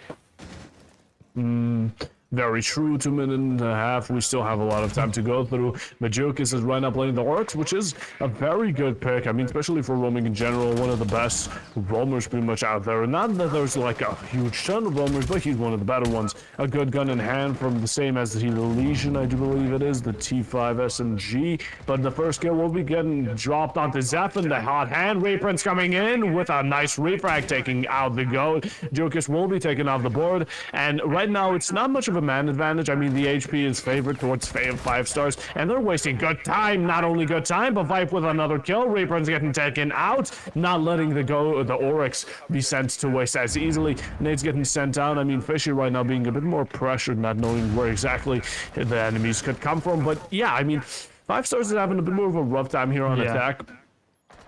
Very true, 2 minutes and a half. We still have a lot of time to go through. Majokis is right now playing the Orcs, which is a very good pick. I mean, especially for roaming in general, one of the best roamers pretty much out there. Not that there's like a huge ton of roamers, but he's one of the better ones. A good gun in hand from the same as the Legion, I do believe it is, the T5 SMG. But the first kill will be getting dropped onto Zephyr. The hot hand Reprint's coming in with a nice refrag taking out the goat. Jokis will be taken off the board, and right now it's not much of a man advantage. I mean, the HP is favored towards 5 stars, and they're wasting good time. Not only good time, but Vipe with another kill. Reaper's getting taken out, not letting the Oryx be sent to waste as easily. Nade's getting sent out. I mean, Fishy right now being a bit more pressured, not knowing where exactly the enemies could come from. But yeah, I mean, 5 Stars is having a bit more of a rough time here on Yeah. attack,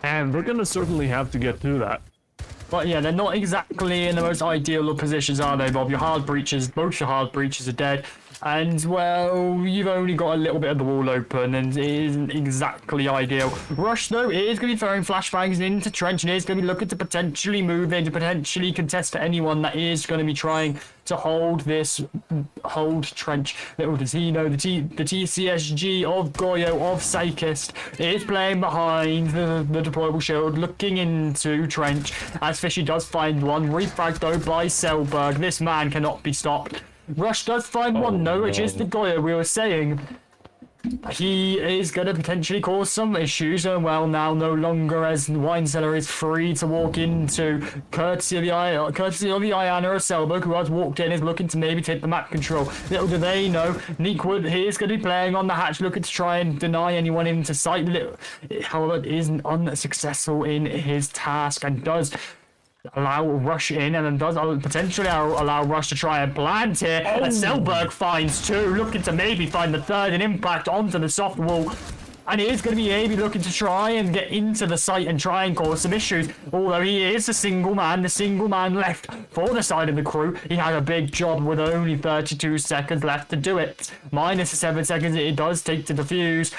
and we're gonna certainly have to get through that. But yeah, they're not exactly in the most ideal of positions, are they, Bob? Your hard breaches, both your hard breaches are dead. And, well, you've only got a little bit of the wall open, and it isn't exactly ideal. Rush, though, it is going to be throwing flashbangs into Trench, and it is going to be looking to potentially move in, to potentially contest to anyone that is going to be trying to hold Trench. Little does he know, the TCSG of Goyo, of Sakist, is playing behind the deployable shield, looking into Trench, as Fishy does find one, refragged though by Selberg. This man cannot be stopped. Rush does find one, though, which is the Goyo we were saying. He is going to potentially cause some issues, and well, now no longer as Wine Cellar is free to walk into, courtesy of the Iana of Selberg, who has walked in, is looking to maybe take the map control. Little do they know, Neekwood, he is going to be playing on the hatch, looking to try and deny anyone into sight. However, is unsuccessful in his task, and does allow Rush in, and then does potentially allow Rush to try and plant here. And Selberg finds two, looking to maybe find the third, and impact onto the soft wall. And he is going to be maybe looking to try and get into the site and try and cause some issues. Although he is the single man left for the side of the crew. He had a big job with only 32 seconds left to do it. Minus the 7 seconds it does take to defuse.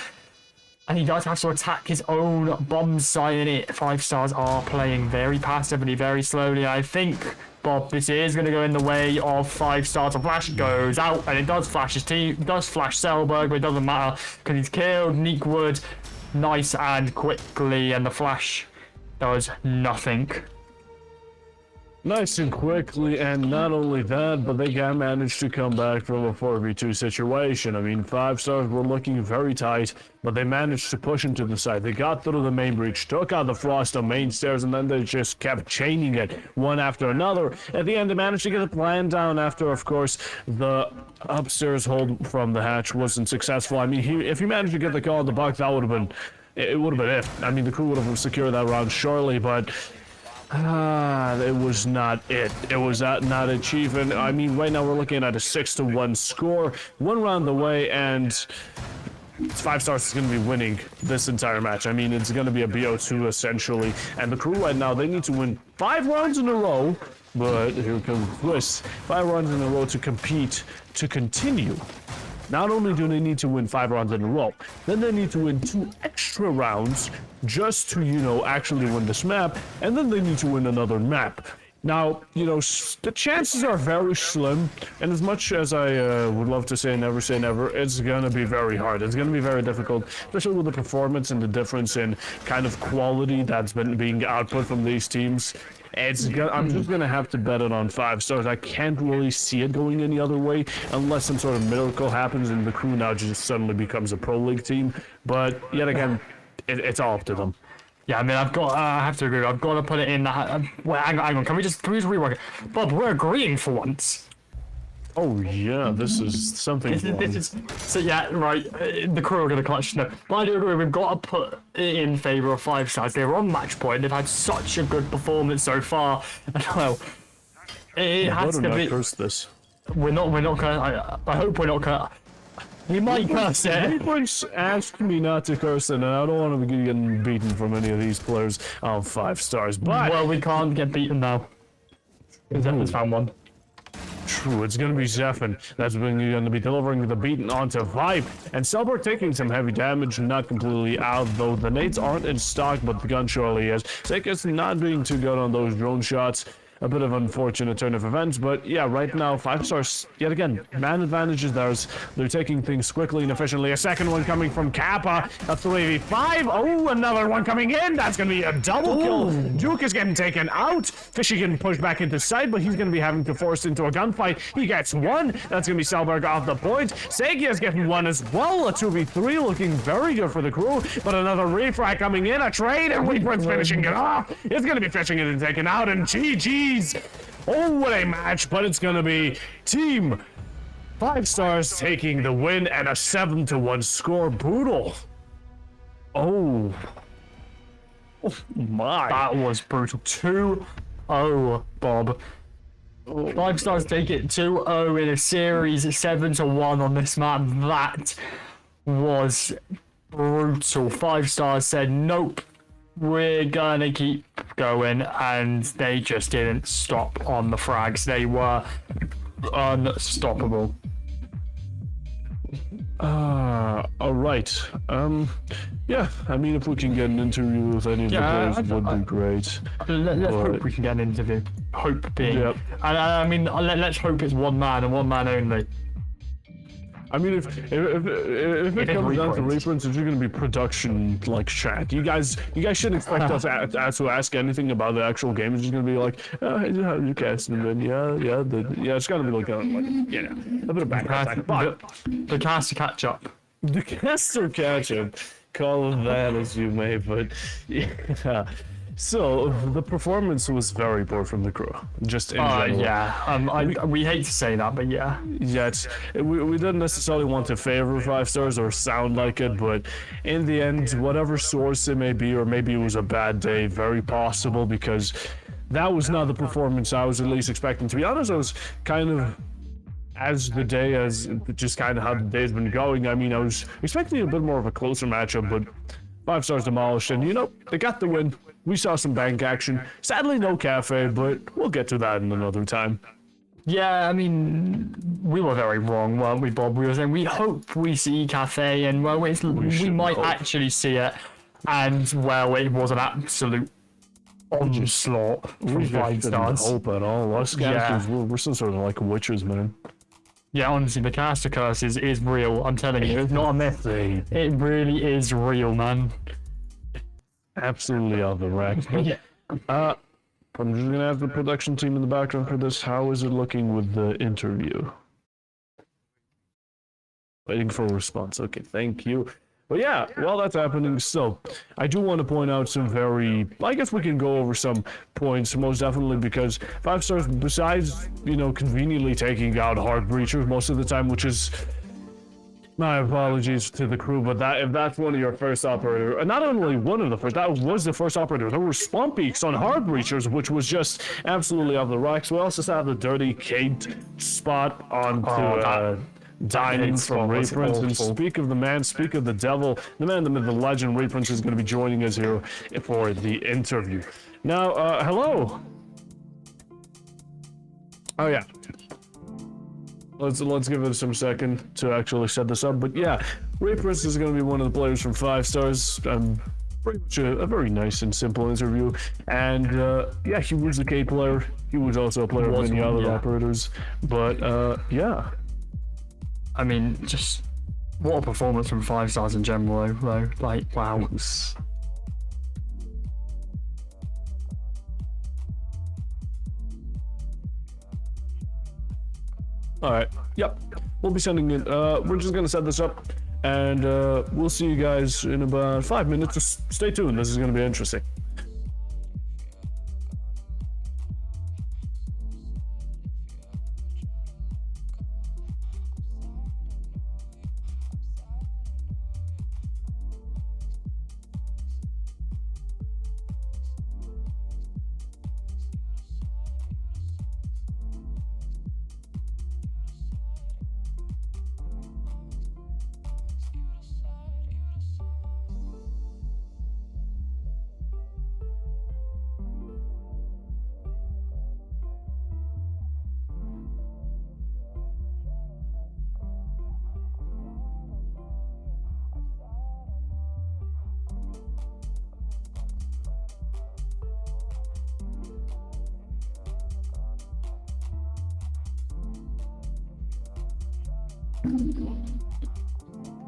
And he does have to attack his own bomb site, and it 5 Stars are playing very passively, very slowly. I think, Bob, this is going to go in the way of 5 Stars. The flash goes out, and it does flash his team, it does flash Selberg, but it doesn't matter, because he's killed Neekwood nice and quickly, and the flash does nothing. Nice and quickly, and not only that, but they can manage to come back from a 4v2 situation. I mean, 5 Stars were looking very tight, but they managed to push into the side. They got through the main breach, took out the Frost on main stairs, and then they just kept chaining it one after another. At the end, they managed to get the plan down after, of course, the upstairs hold from the hatch wasn't successful. I mean, if he managed to get the call on the buck, that would have been, it would have been it. I mean, the crew would have secured that round surely, but it was not it. It was not achieving. I mean, right now we're looking at a 6-1 score, one round away, and 5 Stars is going to be winning this entire match. I mean, it's going to be a BO2 essentially, and the crew right now, they need to win 5 rounds in a row, but here comes the twist. 5 rounds in a row to compete, to continue. Not only do they need to win 5 rounds in a row, then they need to win 2 extra rounds just to, you know, actually win this map, and then they need to win another map. Now, you know, the chances are very slim, and as much as I would love to say never, it's gonna be very hard. It's gonna be very difficult, especially with the performance and the difference in kind of quality that's been being output from these teams. I'm just gonna have to bet it on 5 Stars. I can't really see it going any other way unless some sort of miracle happens and the crew now just suddenly becomes a pro league team. But yet again, it's all up to them. Yeah, I mean, I have to agree. I've got to put it in the. Wait, hang on. Can we just rework it? Bob, we're agreeing for once. Oh yeah, this is something. So yeah, right. The crew are going to clutch. No, but I do agree. We've got to put it in favour of 5 Stars. They were on match point. They've had such a good performance so far. And well, it has to be. Curse this. We're not gonna. I hope we're not gonna. We might curse it. Reports asked me not to curse it, and I don't want to be getting beaten from any of these players on 5 Stars. But well, we can't get beaten now. Zephyr's found one. True, it's gonna be Zephyr that's going to be delivering the beaten onto Vibe, and Selberg taking some heavy damage, not completely out though. The nades aren't in stock, but the gun surely is. Sakist not being too good on those drone shots. A bit of unfortunate turn of events, but yeah, right now 5 Stars yet again, man advantage is theirs. They're taking things quickly and efficiently. A second one coming from Kappa, a 3v5. Oh, another one coming in. That's gonna be a double kill. Duke is getting taken out. Fishy getting pushed back into side, but he's gonna be having to force into a gunfight. He gets one. That's gonna be Selberg off the point. Segia is getting one as well. A 2v3 looking very good for the crew, but another refract coming in. A trade, and Weeprin's finishing it off. It's gonna be fishing it and taken out, and GG. Oh, what a match, but it's gonna be Team 5 Stars taking the win and a 7-1 score. Brutal. Oh my. That was brutal. 2-0, Bob. 5 Stars take it 2-0 in a series, 7-1 on this map. That was brutal. 5Stars said, nope, we're gonna keep going, and they just didn't stop on the frags. They were unstoppable. All right. Yeah, I mean, if we can get an interview with any of the players, it would be great. Let's hope we can get an interview. Hope being. Yep. And I mean, let's hope it's one man and one man only. I mean, if it comes down to reprints, it's just going to be production like chat. You guys shouldn't expect us to ask anything about the actual game. It's just going to be like, oh, hey, how you casting them in? Yeah. It's going to be like, a bit of background. The cast to catch up. The caster catch up. Call it that as you may, but yeah. So the performance was very poor from the crew, just in general. Yeah. We hate to say that, but yeah. Yeah, we didn't necessarily want to favor 5 stars or sound like it, but in the end, whatever source it may be, or maybe it was a bad day, very possible, because that was not the performance I was at least expecting. To be honest, I was kind of, as just kind of how the day's been going, I mean, I was expecting a bit more of a closer matchup, but 5 stars demolished, and they got the win. We saw some bank action. Sadly, no cafe, but we'll get to that in another time. Yeah, I mean, we were very wrong, weren't we, Bob? We were saying we hope we see cafe, and well, we might actually see it, and well, it was an absolute onslaught from 5 stars. Hope at all. Us casters, we're some sort of like witches, man. Yeah, honestly, the caster curse is real. I'm telling you, it's not a myth. It really is real, man. Absolutely off the rack. Yeah. I'm just gonna have the production team in the background for this. How is it looking with the interview? Waiting for a response. Okay, thank you. But yeah, while that's happening, so I do want to point out some I guess we can go over some points, most definitely, because 5 stars, besides, conveniently taking out hard breachers most of the time, which is, my apologies to the crew, but if that's one of your first operator, and not only one of the first, that was the first operator. There were spawn peaks on hard breachers, which was just absolutely off the rocks. We also saw the dirty Kate spot onto dining from Reprints. And speak of the devil, the man, the myth, the legend, Reprints is going to be joining us here for the interview. Now, hello. Oh yeah. Let's give it some second to actually set this up. But yeah, Reprints is going to be one of the players from 5 stars. Pretty much a very nice and simple interview. And yeah, he was a K player. He was also a player of many other operators. But yeah. I mean, just what a performance from 5 stars in general, though. Like, wow. Alright, yep. We'll be sending it. We're just gonna set this up, and we'll see you guys in about 5 minutes. Just stay tuned, this is gonna be interesting.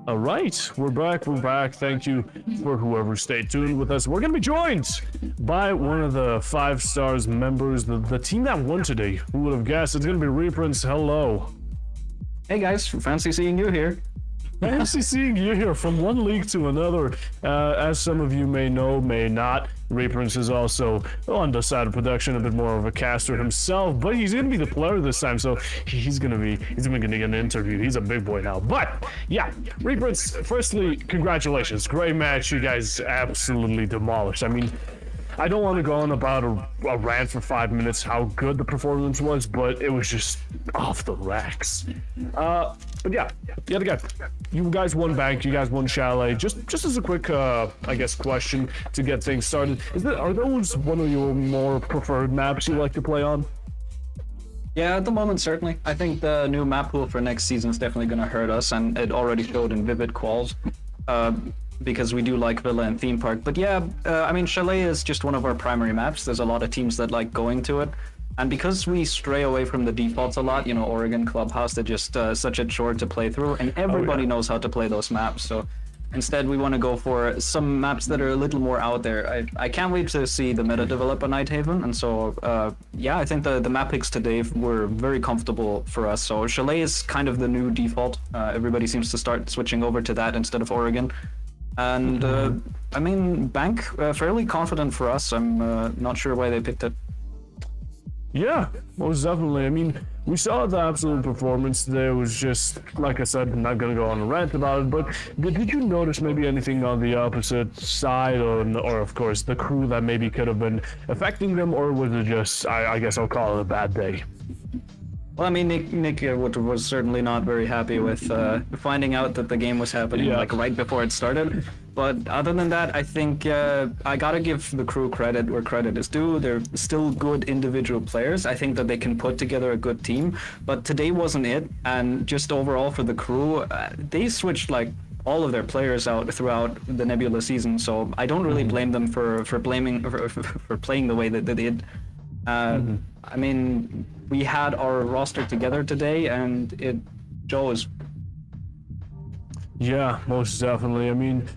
All right, we're back. Thank you for whoever stayed tuned with us. We're gonna be joined by one of the 5 stars members, the team that won today. Who would have guessed? It's gonna be Reprints. Hello. Hey guys, fancy seeing you here. Fancy seeing you here from one league to another. As some of you may know, may not, Reprints is also on the side of production, a bit more of a caster himself, but he's gonna be the player this time, so he's gonna get an interview. He's a big boy now. But yeah, Reprints, firstly, congratulations. Great match. You guys absolutely demolished. I mean, I don't want to go on about a rant for 5 minutes how good the performance was, but it was just off the racks. But yeah, yet again, you guys won Bank, you guys won Chalet. Just as a quick, I guess, question to get things started, are those one of your more preferred maps you like to play on? Yeah, at the moment, certainly. I think the new map pool for next season is definitely going to hurt us, and it already showed in Vivid Quals, because we do like Villa and Theme Park. But yeah, I mean, Chalet is just one of our primary maps. There's a lot of teams that like going to it. And because we stray away from the defaults a lot, Oregon, Clubhouse, they're just such a chore to play through, and everybody knows how to play those maps. So instead, we want to go for some maps that are a little more out there. I can't wait to see the meta develop on Nighthaven, and so yeah, I think the map picks today were very comfortable for us. So Chalet is kind of the new default. Everybody seems to start switching over to that instead of Oregon. And I mean, Bank, fairly confident for us. I'm not sure why they picked it. Yeah, most definitely. I mean, we saw the absolute performance today. It was just, like I said, I'm not going to go on a rant about it, but did you notice maybe anything on the opposite side, or of course, the crew that maybe could have been affecting them, or was it just, I guess I'll call it a bad day? Well, I mean, Nick was certainly not very happy with finding out that the game was happening like right before it started. But other than that, I think I gotta give the crew credit where credit is due. They're still good individual players. I think that they can put together a good team. But today wasn't it. And just overall for the crew, they switched like all of their players out throughout the Nebula season. So I don't really blame them for playing the way that they did. I mean, we had our roster together today, and it shows. Yeah, most definitely. I mean,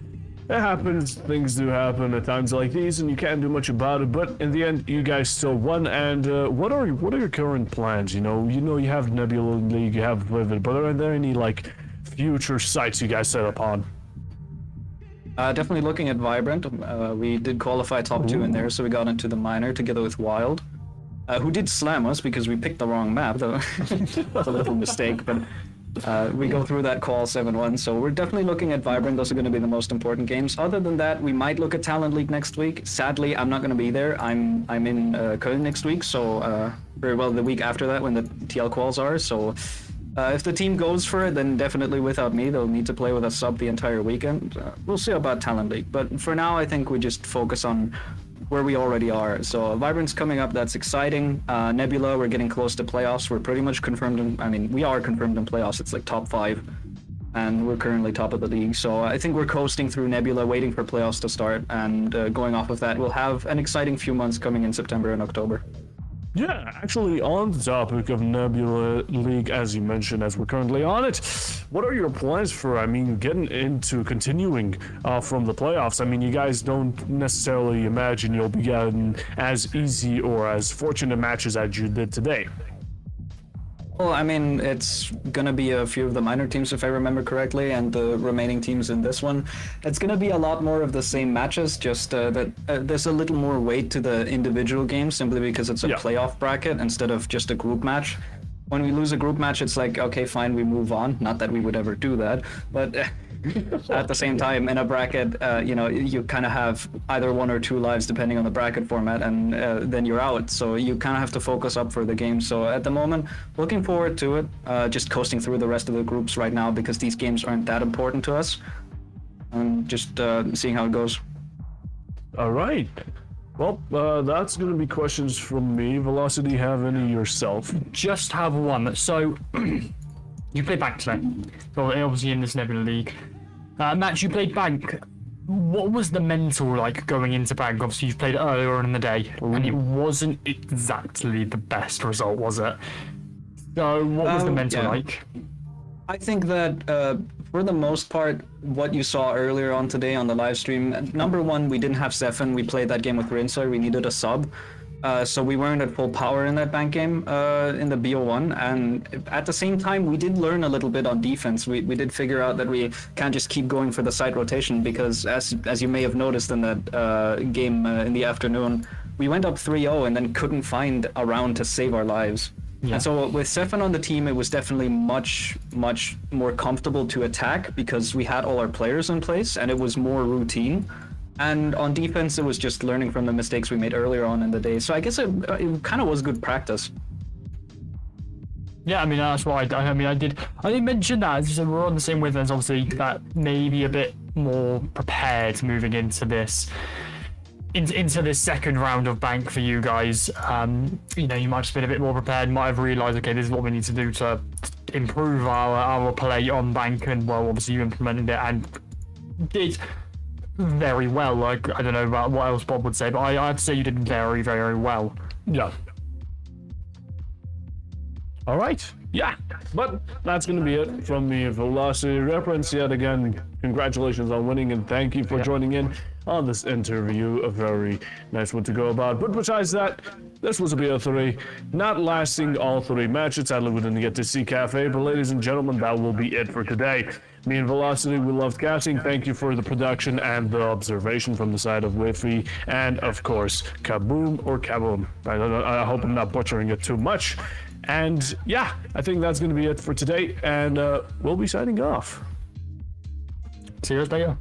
it happens. Things do happen at times like these, and you can't do much about it. But in the end, you guys still won. And what are your current plans? You have Nebula League, you have Vivid, but are there any like future sites you guys set upon? Definitely looking at Vibrant. We did qualify top 2 in there, so we got into the minor together with Wild. Who did slam us because we picked the wrong map, though. That's a little mistake, but we go through that call 7-1, so we're definitely looking at Vibrant. Those are going to be the most important games. Other than that, we might look at Talent League next week. Sadly, I'm not going to be there. I'm in Köln next week, so very well the week after that when the TL quals are, so if the team goes for it, then definitely without me, they'll need to play with a sub the entire weekend. We'll see about Talent League, but for now, I think we just focus on where we already are. So Vibrant's coming up, that's exciting. Nebula, we're getting close to playoffs. We're pretty much confirmed we are confirmed in playoffs. It's like top 5, and we're currently top of the league. So I think we're coasting through Nebula, waiting for playoffs to start, and going off of that, we'll have an exciting few months coming in September and October. Yeah, actually, on the topic of Nebula League, as you mentioned, as we're currently on it, what are your plans for, getting into continuing from the playoffs? I mean, you guys don't necessarily imagine you'll be getting as easy or as fortunate matches as you did today. Well, I mean, it's gonna be a few of the minor teams, if I remember correctly, and the remaining teams in this one. It's gonna be a lot more of the same matches, just that there's a little more weight to the individual games, simply because it's a playoff bracket instead of just a group match. When we lose a group match, it's like, okay, fine, we move on. Not that we would ever do that, but at the same time, in a bracket, you kind of have either 1 or 2 lives depending on the bracket format, and then you're out. So you kind of have to focus up for the game. So at the moment, looking forward to it. Just coasting through the rest of the groups right now because these games aren't that important to us. And just seeing how it goes. All right. Well, that's going to be questions from me. Velocity, have any yourself? Just have one. So, you played Bank today. Well, obviously in this Nebula League. Matt, you played Bank. What was the mental like going into Bank? Obviously, you've played earlier in the day, and it wasn't exactly the best result, was it? So, what was the mental like? I think that for the most part, what you saw earlier on today on the live stream, number one, we didn't have Stefan. We played that game with Rinser. We needed a sub. So we weren't at full power in that Bank game in the BO1. And at the same time, we did learn a little bit on defense. We did figure out that we can't just keep going for the side rotation because as you may have noticed in that game in the afternoon, we went up 3-0 and then couldn't find a round to save our lives. Yeah. And so with Stefan on the team, it was definitely much more comfortable to attack because we had all our players in place and it was more routine. And on defense, it was just learning from the mistakes we made earlier on in the day. So I guess it kind of was good practice. Yeah, I mean that's why I did mention that. So we're on the same wavelength, obviously. That maybe a bit more prepared moving into this. Into this second round of bank for you guys. You know, you might have been a bit more prepared, might have realised, okay, this is what we need to do to improve our play on bank, and well, obviously you implemented it and did very well. Like, I don't know about what else Bob would say, but I'd say you did very, very well. Yeah. All right. Yeah. But that's going to be it from me, Velocity Reference. Yet again, congratulations on winning, and thank you for joining in on this interview. A very nice one to go about. But besides that, this was a BO3, not lasting all 3 matches. Sadly, we didn't get to see Cafe, but ladies and gentlemen, that will be it for today. Me and Velocity, we loved casting. Thank you for the production and the observation from the side of Wi-Fi, and of course, Kaboom or Kaboom. I hope I'm not butchering it too much. And yeah, I think that's going to be it for today, and we'll be signing off. See you later.